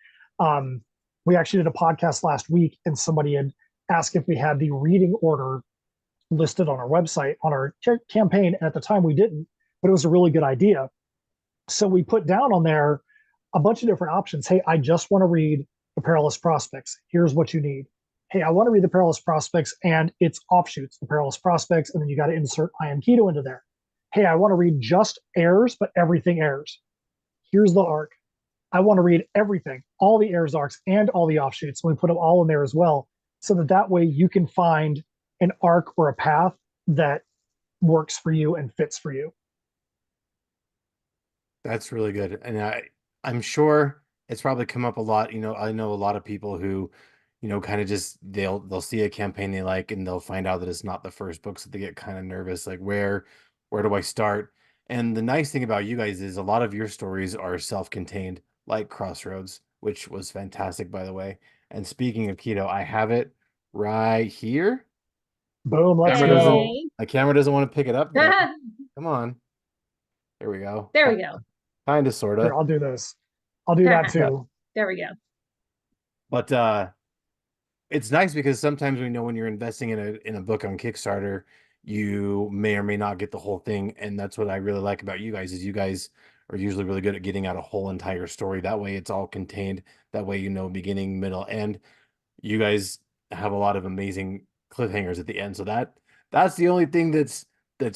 Speaker 2: We actually did a podcast last week, and somebody had asked if we had the reading order listed on our website on our campaign, and at the time we didn't, but it was a really good idea. So we put down on there a bunch of different options. Hey, I just want to read the Perilous Prospects. Here's what you need. Hey, I want to read the Perilous Prospects and its offshoots, the Perilous Prospects, and then you got to insert I Am Qido into there. Hey, I want to read just Heirs, but everything Heirs. Here's the arc. I want to read everything, all the Heirs arcs and all the offshoots. So we put them all in there as well, so that way you can find an arc or a path that works for you and fits for you.
Speaker 1: That's really good. And I'm sure it's probably come up a lot. I know a lot of people who, kind of just they'll see a campaign they like and they'll find out that it's not the first book, so they get kind of nervous, like where do I start? And the nice thing about you guys is a lot of your stories are self-contained, like Crossroads, which was fantastic, by the way. And speaking of Qido, I have it right here.
Speaker 2: Boom, let's
Speaker 1: go.
Speaker 3: Yay.
Speaker 1: My camera doesn't want to pick it up. Come on. There we go.
Speaker 3: There we go.
Speaker 1: Kind of, sort of.
Speaker 2: Here, I'll do this. I'll do that too.
Speaker 3: There we go.
Speaker 1: But it's nice because sometimes we know when you're investing in a book on Kickstarter, you may or may not get the whole thing. And that's what I really like about you guys, is you guys are usually really good at getting out a whole entire story. That way it's all contained. That way, beginning, middle, end. You guys have a lot of amazing cliffhangers at the end. So that's the only thing that's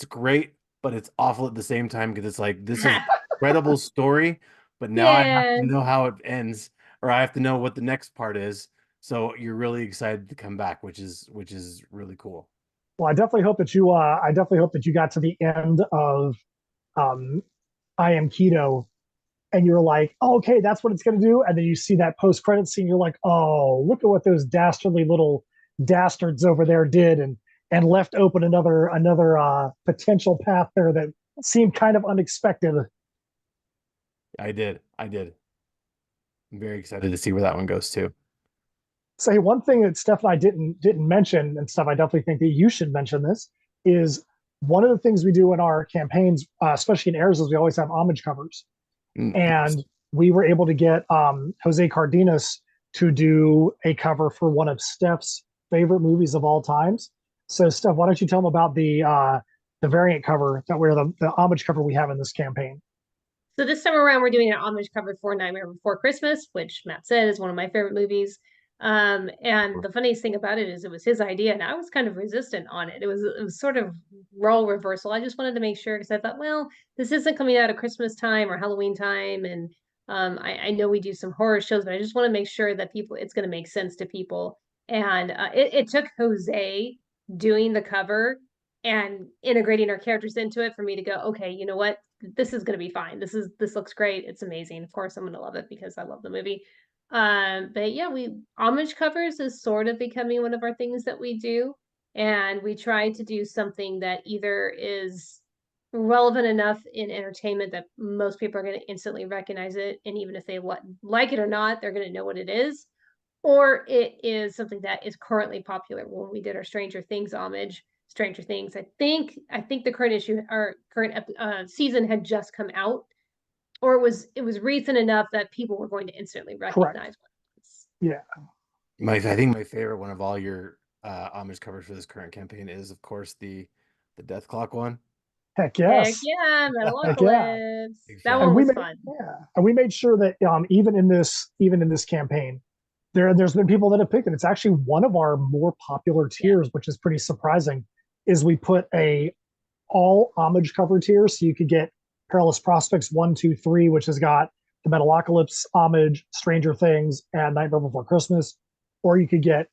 Speaker 1: great, but it's awful at the same time, because it's like, this is an incredible story, but now I have to know how it ends, or I have to know what the next part is. So you're really excited to come back, which is really cool.
Speaker 2: Well, I definitely hope that you got to the end of I Am Qido and you're like, oh, okay, that's what it's going to do. And then you see that post-credit scene, you're like, oh, look at what those dastardly little dastards over there did, and left open another potential path there that seemed kind of unexpected.
Speaker 1: I did. I'm very excited to see where that one goes too.
Speaker 2: So hey, one thing that Steph and I didn't mention, and Steph, I definitely think that you should mention this, is one of the things we do in our campaigns, especially in Heirs, is we always have homage covers. And we were able to get Jose Cardenas to do a cover for one of Steph's favorite movies of all times. So, Steph, why don't you tell them about the variant cover that we're the homage cover we have in this campaign?
Speaker 3: So this time around, we're doing an homage cover for Nightmare Before Christmas, which Matt said is one of my favorite movies. And the funniest thing about it is it was his idea, and I was kind of resistant on it. It was sort of role reversal. I just wanted to make sure because I thought, well, this isn't coming out at Christmas time or Halloween time, and I know we do some horror shows, but I just want to make sure that it's going to make sense to people. And it took Jose doing the cover and integrating our characters into it for me to go, okay, you know what? This is going to be fine. This looks great. It's amazing. Of course, I'm going to love it because I love the movie. But yeah, we homage covers is sort of becoming one of our things that we do, and we try to do something that either is relevant enough in entertainment that most people are going to instantly recognize it, and even if they like it or not, they're going to know what it is, or it is something that is currently popular. When we did our Stranger Things homage, Stranger Things, I think the current issue or current season had just come out, or it was recent enough that people were going to instantly recognize
Speaker 2: Correct.
Speaker 3: what it was.
Speaker 2: Yeah.
Speaker 1: I think my favorite one of all your homage covers for this current campaign is, of course, the Death Clock one.
Speaker 2: Heck
Speaker 3: Heck
Speaker 2: yes.
Speaker 3: yeah,
Speaker 2: Heck yeah.
Speaker 3: Metalocalypse.
Speaker 1: Big
Speaker 3: That
Speaker 1: fan.
Speaker 3: one
Speaker 2: And
Speaker 3: was fun.
Speaker 2: and we made sure that even in this campaign, there's been people that have picked it. It's actually one of our more popular tiers, which is pretty surprising. Is we put a all homage cover tier, so you could get Perilous Prospects 1, 2, 3, which has got the Metalocalypse homage, Stranger Things, and Nightmare Before Christmas, or you could get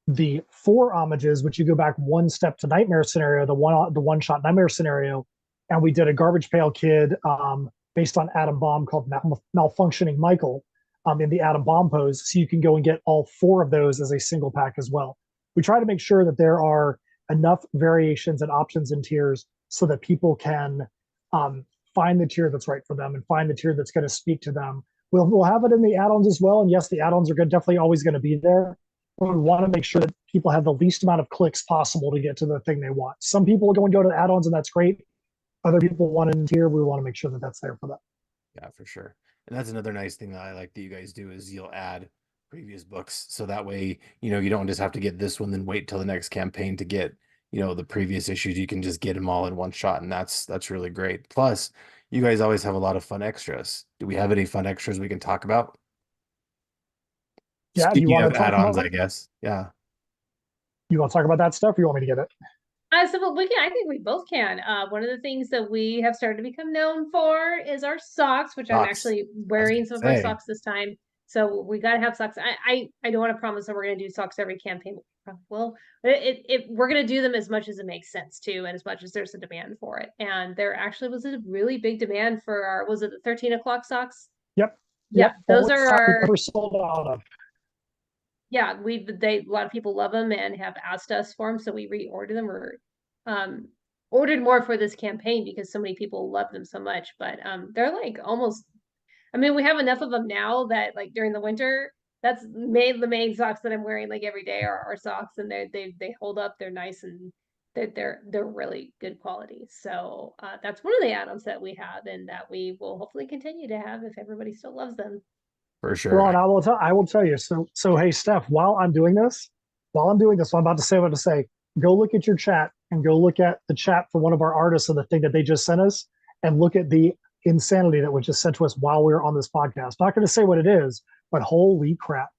Speaker 2: the 4 homages, which you go back one step to Nightmare scenario, the one shot Nightmare scenario, and we did a Garbage Pail Kid based on Atom Bomb called Malfunctioning Michael in the Atom Bomb pose, so you can go and get all 4 of those as a single pack as well. We try to make sure that there are enough variations and options in tiers so that people can find the tier that's right for them and find the tier that's going to speak to them. We'll have it in the add-ons as well, and yes, the add-ons are definitely always going to be there. But we want to make sure that people have the least amount of clicks possible to get to the thing they want. Some people are going to go to the add-ons, and that's great. Other people want in tier. We want to make sure that that's there for them.
Speaker 1: Yeah, for sure. And that's another nice thing that I like that you guys do is you'll add previous books. So that way, you don't just have to get this one, then wait till the next campaign to get, the previous issues. You can just get them all in one shot. And that's really great. Plus, you guys always have a lot of fun extras. Do we have any fun extras we can talk about?
Speaker 2: Yeah, do you
Speaker 1: Speaking
Speaker 2: want
Speaker 1: of
Speaker 2: to talk
Speaker 1: add-ons,
Speaker 2: about
Speaker 1: I guess. Yeah.
Speaker 2: you want to talk about that stuff, or you want me to get it?
Speaker 3: So we can, I think we both can. One of the things that we have started to become known for is our socks, which I'm
Speaker 1: Socks.
Speaker 3: actually
Speaker 1: I was
Speaker 3: wearing
Speaker 1: gonna
Speaker 3: some of our
Speaker 1: say.
Speaker 3: socks this time. So we gotta have socks. I don't want to promise that we're gonna do socks every campaign. Well, we're gonna do them as much as it makes sense to, and as much as there's a demand for it. And there actually was a really big demand for was it the 13 o'clock socks?
Speaker 2: Yep.
Speaker 3: Yeah, those
Speaker 2: Only
Speaker 3: are
Speaker 2: stock we've
Speaker 3: our
Speaker 2: ever sold out of.
Speaker 3: yeah, a lot of people love them and have asked us for them, so we reordered them or um ordered more for this campaign because so many people love them so much. But they're like almost, I mean, we have enough of them now that like during the winter, that's the main socks that I'm wearing like every day are our socks, and they hold up, they're nice, and they're really good quality. So that's one of the add-ons that we have and that we will hopefully continue to have if everybody still loves them.
Speaker 1: For
Speaker 2: Well,
Speaker 1: sure.
Speaker 2: and I will tell you. So hey, Steph, while I'm doing this, what I'm about to say, what to say, go look at your chat and go look at the chat for one of our artists of the thing that they just sent us, and look at the insanity that was just sent to us while we were on this podcast. Not going to say what it is, but holy crap.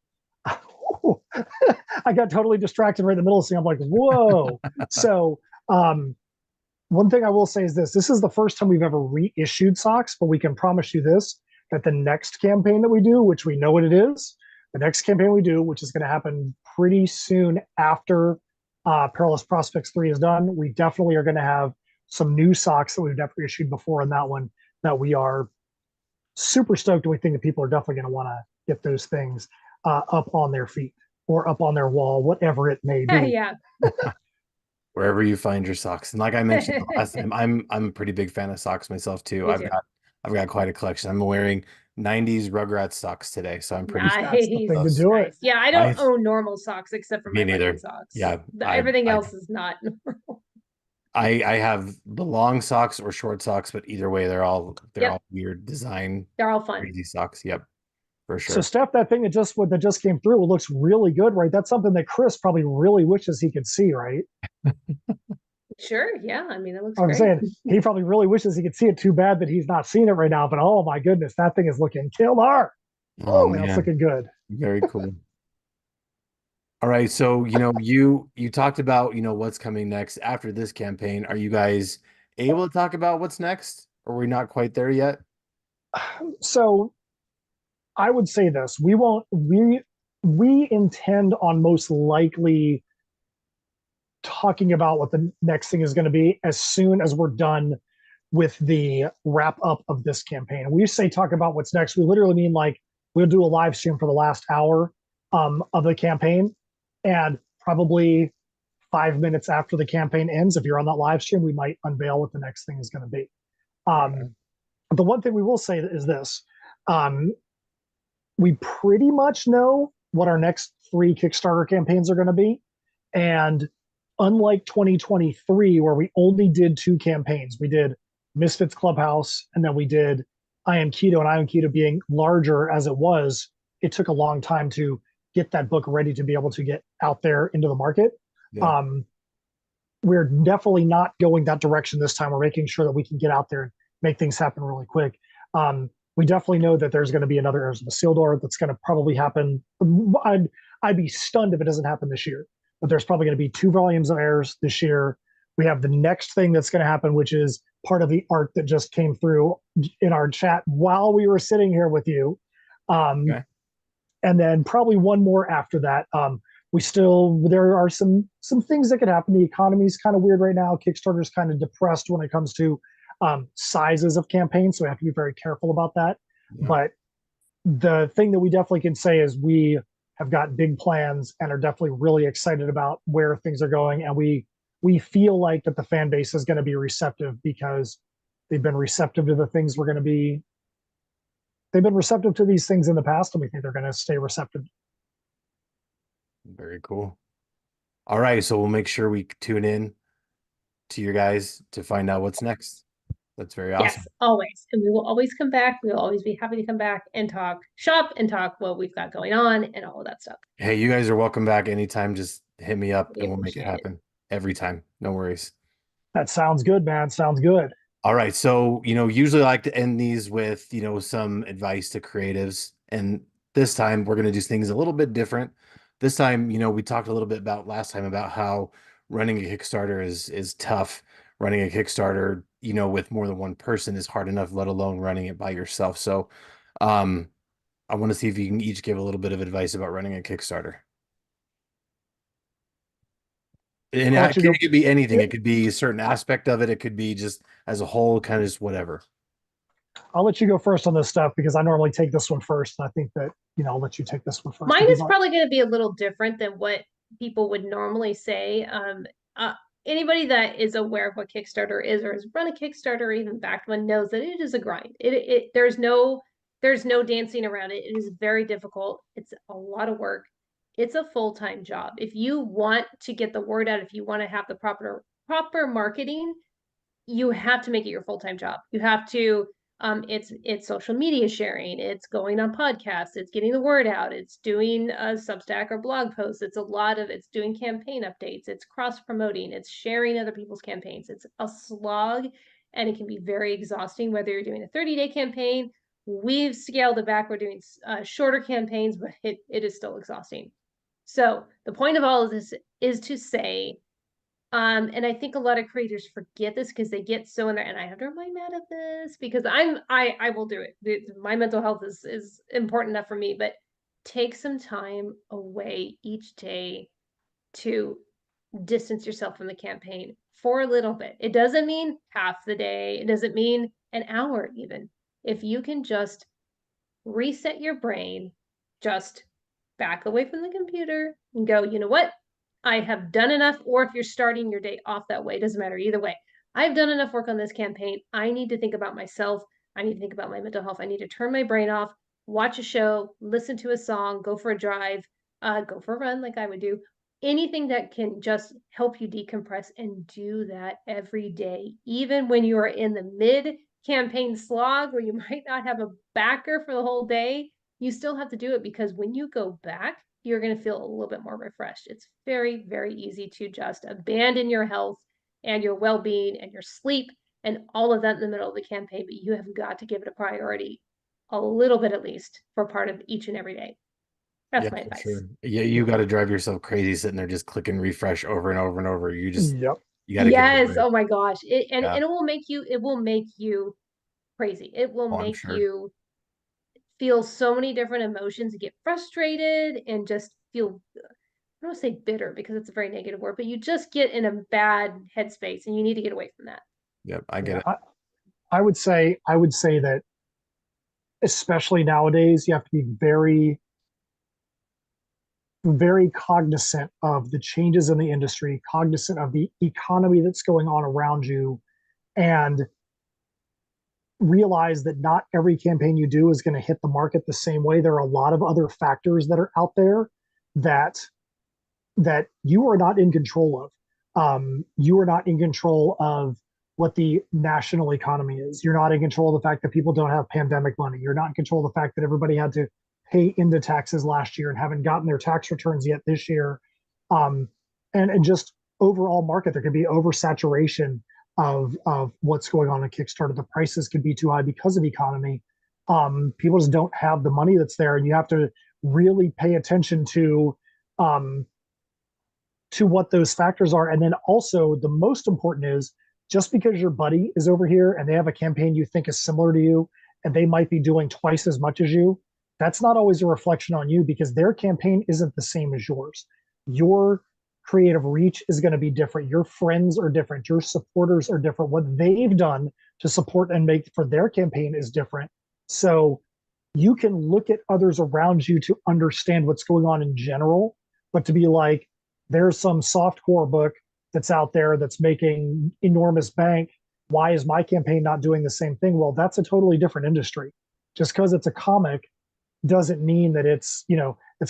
Speaker 2: I got totally distracted right in the middle of the thing. I'm like, whoa. So one thing I will say is this is the first time we've ever reissued socks, but we can promise you this, that the next campaign that we do, which we know what it is, the next campaign we do, which is going to happen pretty soon after Perilous Prospects 3 is done, we definitely are going to have some new socks that we've never issued before in that one that we are super stoked, and we think that people are definitely going to want to get those things up on their feet or up on their wall, whatever it may be.
Speaker 3: Yeah.
Speaker 1: Wherever you find your socks. And like I mentioned last time, I'm a pretty big fan of socks myself too.
Speaker 3: Me too.
Speaker 1: I've got quite a collection. I'm wearing 90s Rugrats socks today, so I'm pretty
Speaker 3: Nice.
Speaker 2: That's the thing to do it.
Speaker 3: Nice. Yeah, I don't
Speaker 1: nice.
Speaker 3: own normal socks except for
Speaker 1: Me
Speaker 3: my running
Speaker 1: neither.
Speaker 3: socks.
Speaker 1: Yeah,
Speaker 3: Everything else is not normal.
Speaker 1: I have the long socks or short socks, but either way, they're
Speaker 3: Yep,
Speaker 1: all weird design,
Speaker 3: they're all fun.
Speaker 1: crazy socks. Yep, for
Speaker 2: So
Speaker 1: sure.
Speaker 2: Steph, that thing that just came through looks really good, right? That's something that Chris probably really wishes he could see, right?
Speaker 3: Sure, yeah. I mean, it looks
Speaker 2: I'm
Speaker 3: great.
Speaker 2: saying he probably really wishes he could see it. Too bad that he's not seeing it right now. But oh my goodness, that thing is looking killer.
Speaker 1: Oh
Speaker 2: Oh, that's
Speaker 1: man,
Speaker 2: looking good.
Speaker 1: very cool. All right, so you talked about what's coming next after this campaign. Are you guys able to talk about what's next? Or are we not quite there yet?
Speaker 2: So I would say this: we intend on most likely talking about what the next thing is going to be as soon as we're done with the wrap up of this campaign. We say talk about what's next. We literally mean like we'll do a live stream for the last hour of the campaign, and probably 5 minutes after the campaign ends, if you're on that live stream, we might unveil what the next thing is going to be.
Speaker 1: Okay.
Speaker 2: The one thing we will say is this: um, we pretty much know what our next 3 Kickstarter campaigns are going to be, and unlike 2023, where we only did 2 campaigns, we did Misfitz Clubhouse, and then we did I Am Qido, and I Am Qido being larger as it was, it took a long time to get that book ready to be able to get out there into the market.
Speaker 1: Yeah.
Speaker 2: Um, we're definitely not going that direction this time. We're making sure that we can get out there and make things happen really quick. We definitely know that there's going to be another Heirs of Isildur that's going to probably happen. I'd be stunned if it doesn't happen this year, but there's probably going to be 2 volumes of Heirs this year. We have the next thing that's going to happen, which is part of the art that just came through in our chat while we were sitting here with you.
Speaker 1: Okay.
Speaker 2: And then probably one more after that. There are some things that could happen. The economy is kind of weird right now. Kickstarter's kind of depressed when it comes to sizes of campaigns, so we have to be very careful about that.
Speaker 1: Yeah.
Speaker 2: But the thing that we definitely can say is we have got big plans and are definitely really excited about where things are going, and we feel like that the fan base is going to be receptive because they've been receptive to the things we're going to be. They've been receptive to these things in the past, and we think they're going to stay receptive.
Speaker 1: Very cool. All right, so we'll make sure we tune in to you guys to find out what's next. That's very awesome.
Speaker 3: Yes, always. And we will always come back. We will always be happy to come back and talk shop and talk what we've got going on and all of that stuff.
Speaker 1: Hey, you guys are welcome back anytime. Just hit me up
Speaker 3: We
Speaker 1: and we'll make it
Speaker 3: appreciate it.
Speaker 1: happen every time. No worries.
Speaker 2: That sounds good, man. Sounds good.
Speaker 1: All right. So, usually I like to end these with, some advice to creatives. And this time we're going to do things a little bit different. This time, we talked a little bit about last time about how running a Kickstarter is tough. Running a Kickstarter, with more than one person is hard enough, let alone running it by yourself. So, um, I want to see if you can each give a little bit of advice about running a Kickstarter. And
Speaker 2: I'll let you
Speaker 1: it
Speaker 2: go.
Speaker 1: could be anything.
Speaker 2: Yeah,
Speaker 1: It could be a certain aspect of it. It could be just as a whole, kind of just whatever.
Speaker 2: I'll let you go first on this stuff because I normally take this one first. And I think that, I'll let you take this one first
Speaker 3: Mine
Speaker 2: because
Speaker 3: is probably going to be a little different than what people would normally say. Uh, Anybody that is aware of what Kickstarter is or has run a Kickstarter or even backed one knows that it is a grind. There's no dancing around it. It is very difficult. It's a lot of work. It's a full-time job. If you want to get the word out, if you want to have the proper marketing, you have to make it your full-time job. You have to it's social media sharing, it's going on podcasts, it's getting the word out, it's doing a Substack or blog posts, it's doing campaign updates, it's cross promoting, it's sharing other people's campaigns. It's a slog and it can be very exhausting whether you're doing a 30-day campaign. We've scaled it back. We're doing shorter campaigns, but it is still exhausting. So the point of all of this is to say, and I think a lot of creators forget this because they get so in there, and I have to remind Matt of this because I will do it. My mental health is important enough for me, but take some time away each day to distance yourself from the campaign for a little bit. It doesn't mean half the day, it doesn't mean an hour even. If you can just reset your brain, just back away from the computer and go, you know what? I have done enough. Or if you're starting your day off that way, doesn't matter either way. I've done enough work on this campaign. I need to think about myself. I need to think about my mental health. I need to turn my brain off, watch a show, listen to a song, go for a drive, go for a run like I would do, anything that can just help you decompress, and do that every day, even when you are in the mid-campaign slog where you might not have a backer for the whole day, you still have to do it, because when you go back, you're going to feel a little bit more refreshed. It's very, very easy to just abandon your health and your well-being and your sleep and all of that in the middle of the campaign, but you have got to give it a priority, a little bit at least, for part of each and every day. That's
Speaker 1: Yeah,
Speaker 3: my
Speaker 1: for
Speaker 3: advice.
Speaker 1: sure. Yeah, you got to drive yourself crazy sitting there just clicking refresh over and over and over.
Speaker 2: Yep.
Speaker 1: You got to give it a
Speaker 3: Yes.
Speaker 1: break.
Speaker 3: Oh my gosh.
Speaker 1: Yeah.
Speaker 3: And it will make you crazy. It will
Speaker 1: Oh, I'm
Speaker 3: make
Speaker 1: sure.
Speaker 3: you feel so many different emotions and get frustrated and just feel, I don't want to say bitter because it's a very negative word, but you just get in a bad headspace and you need to get away from that.
Speaker 1: Yep, I get
Speaker 2: Yeah.
Speaker 1: it.
Speaker 2: I would say that especially nowadays, you have to be very, very cognizant of the changes in the industry, cognizant of the economy that's going on around you, and realize that not every campaign you do is going to hit the market the same way. There are a lot of other factors that are out there that you are not in control of. You are not in control of what the national economy is. You're not in control of the fact that people don't have pandemic money. You're not in control of the fact that everybody had to pay into taxes last year and haven't gotten their tax returns yet this year. Um, and just overall market, there could be oversaturation of what's going on in Kickstarter. The prices could be too high because of economy. People just don't have the money that's there, and you have to really pay attention um, to what those factors are. And then also, the most important is, just because your buddy is over here and they have a campaign you think is similar to you and they might be doing twice as much as you, that's not always a reflection on you, because their campaign isn't the same as yours. Your creative reach is going to be different. Your friends are different. Your supporters are different. What they've done to support and make for their campaign is different. So you can look at others around you to understand what's going on in general, but to be like, there's some soft core book that's out there that's making enormous bank. Why is my campaign not doing the same thing? Well, that's a totally different industry. Just because it's a comic doesn't mean that it's kind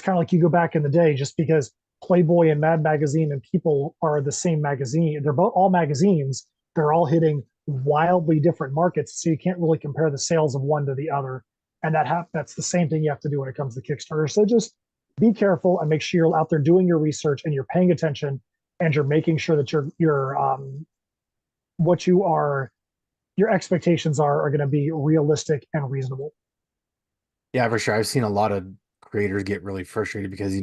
Speaker 2: of like you go back in the day, just because Playboy and Mad Magazine and People are the same magazine. They're both all magazines. They're all hitting wildly different markets. So you can't really compare the sales of one to the other. And that's the same thing you have to do when it comes to Kickstarter. So just be careful and make sure you're out there doing your research and you're paying attention, and you're making sure that what your expectations are going to be realistic and reasonable.
Speaker 1: Yeah, for sure. I've seen a lot of creators get really frustrated because,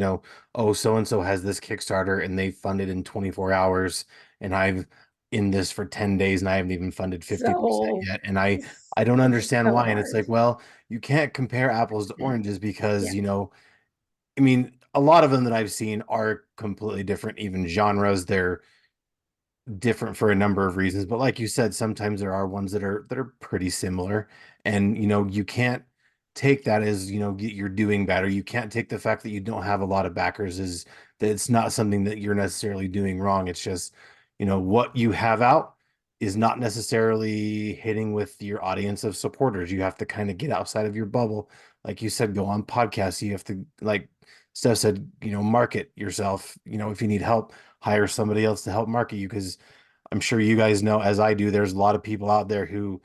Speaker 1: oh, so and so has this Kickstarter and they funded in 24 hours, and I've in this for 10 days and I haven't even funded 50%
Speaker 3: So
Speaker 1: yet. And I don't
Speaker 3: it's
Speaker 1: understand
Speaker 3: so
Speaker 1: why. And it's
Speaker 3: hard.
Speaker 1: like, well, you can't compare apples to oranges because,
Speaker 3: Yeah.
Speaker 1: I mean, a lot of them that I've seen are completely different, even genres. They're different for a number of reasons, but like you said, sometimes there are ones that are pretty similar, and you can't take that as you're doing better. You can't take the fact that you don't have a lot of backers as that it's not something that you're necessarily doing wrong. It's just what you have out is not necessarily hitting with your audience of supporters. You have to kind of get outside of your bubble, like you said, go on podcasts. You have to, like Steph said, market yourself. If you need help, hire somebody else to help market you, because I'm sure you guys know, as I do, there's a lot of people out there who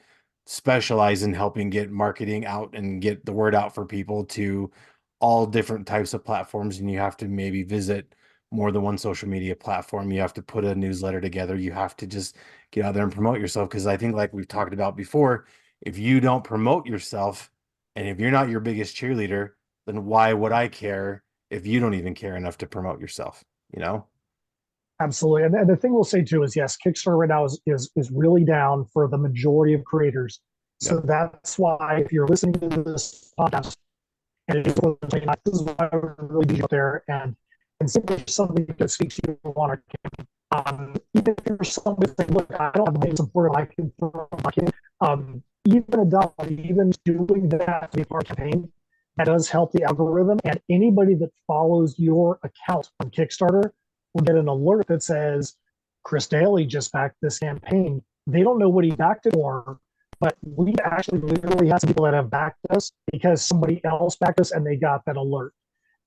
Speaker 1: specialize in helping get marketing out and get the word out for people to all different types of platforms. And you have to maybe visit more than one social media platform. You have to put a newsletter together. You have to just get out there and promote yourself. Because I think, like we've talked about before, if you don't promote yourself and if you're not your biggest cheerleader, then why would I care if you don't even care enough to promote yourself, you know?
Speaker 2: Absolutely. And the thing we'll say too is, yes, Kickstarter right now is really down for the majority of creators. So
Speaker 1: Yep.
Speaker 2: that's why, if you're listening to this podcast and it is this is why I would really be out there and simply something that speaks to you on our campaign. Even if you're somebody saying, look, I don't have any support, I can throw my kid. Even a dollar, even doing that to be part of the campaign, that does help the algorithm. And anybody that follows your account on Kickstarter will get an alert that says Chris Daly just backed this campaign. They don't know what he backed it for, but we actually literally had some people that have backed us because somebody else backed us and they got that alert.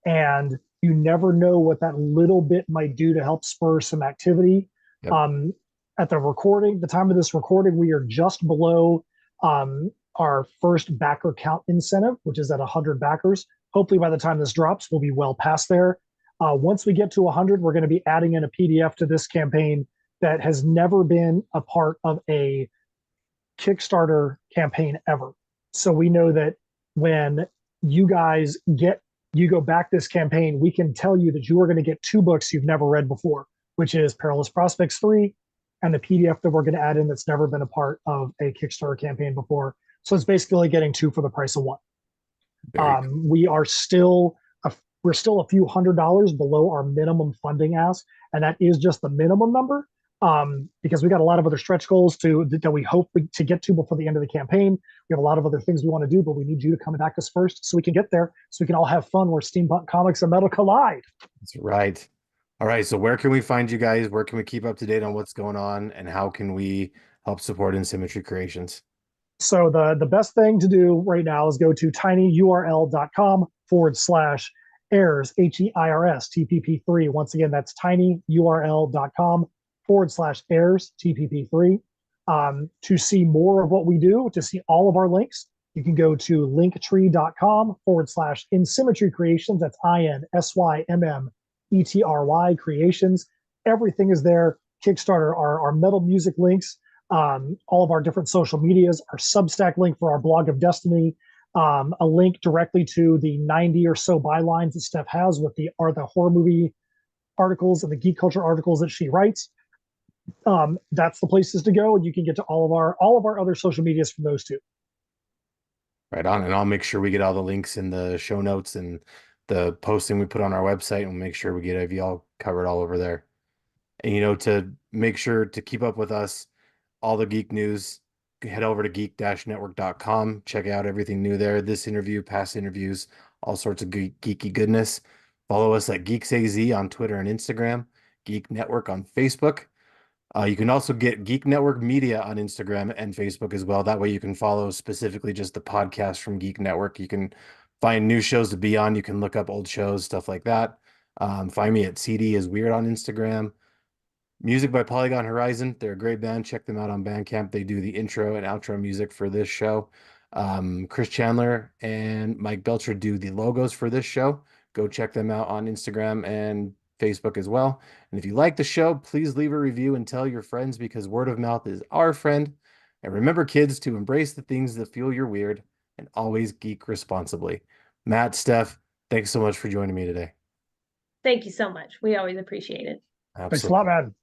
Speaker 2: And You never know what that little bit might do to help spur some activity.
Speaker 1: Yep.
Speaker 2: At the time of this recording, we are just below our first backer count incentive, which is at 100 backers. Hopefully, by the time this drops, we'll be well past there. Once we get to 100, we're going to be adding in a PDF to this campaign that has never been a part of a Kickstarter campaign ever. So we know that when you guys go back this campaign, we can tell you that you are going to get 2 books you've never read before, which is Perilous Prospects 3 and the PDF that we're going to add in that's never been a part of a Kickstarter campaign before. So it's basically getting 2 for the price of 1.
Speaker 1: Cool.
Speaker 2: We're still a few $100s below our minimum funding ask, and that is just the minimum number. Because we got a lot of other stretch goals that we hope to get to before the end of the campaign. We have a lot of other things we want to do, but we need you to come and back us first so we can get there, so we can all have fun where steampunk comics and metal collide.
Speaker 1: That's right. All right. So where can we find you guys? Where can we keep up to date on what's going on? And how can we help support Insymmetry Creations?
Speaker 2: So the best thing to do right now is go to tinyurl.com/heirs, HEIRS, TPP3. Once again, that's tinyurl.com/heirs, TPP3. To see more of what we do, to see all of our links, you can go to linktree.com/Insymmetry Creations. That's INSYMMETRY Creations. Everything is there. Kickstarter, our metal music links, all of our different social medias, our Substack link for our blog of destiny, a link directly to the 90 or so bylines that Steph has with the horror movie articles and the geek culture articles that she writes. That's the places to go, and you can get to all of our other social medias from those 2.
Speaker 1: Right on. And I'll make sure we get all the links in the show notes and the posting we put on our website, and we'll make sure we get y'all covered all over there. And, to make sure to keep up with us, all the geek news, head over to geek-network.com. Check out everything new there. This interview, past interviews, all sorts of geeky goodness. Follow us at GeeksAZ on Twitter and Instagram, Geek Network on Facebook. You can also get Geek Network Media on Instagram and Facebook as well. That way you can follow specifically just the podcast from Geek Network. You can find new shows to be on. You can look up old shows, stuff like that. Find me at CD is Weird on Instagram. Music by Polygon Horizon. They're a great band. Check them out on Bandcamp. They do the intro and outro music for this show. Chris Chandler and Mike Belcher do the logos for this show. Go check them out on Instagram and Facebook as well. And if you like the show, please leave a review and tell your friends, because word of mouth is our friend. And remember, kids, to embrace the things that feel you're weird and always geek responsibly. Matt, Steph, thanks so much for joining me today.
Speaker 3: Thank you so much. We always appreciate it.
Speaker 1: Absolutely.
Speaker 2: Thanks a lot, man.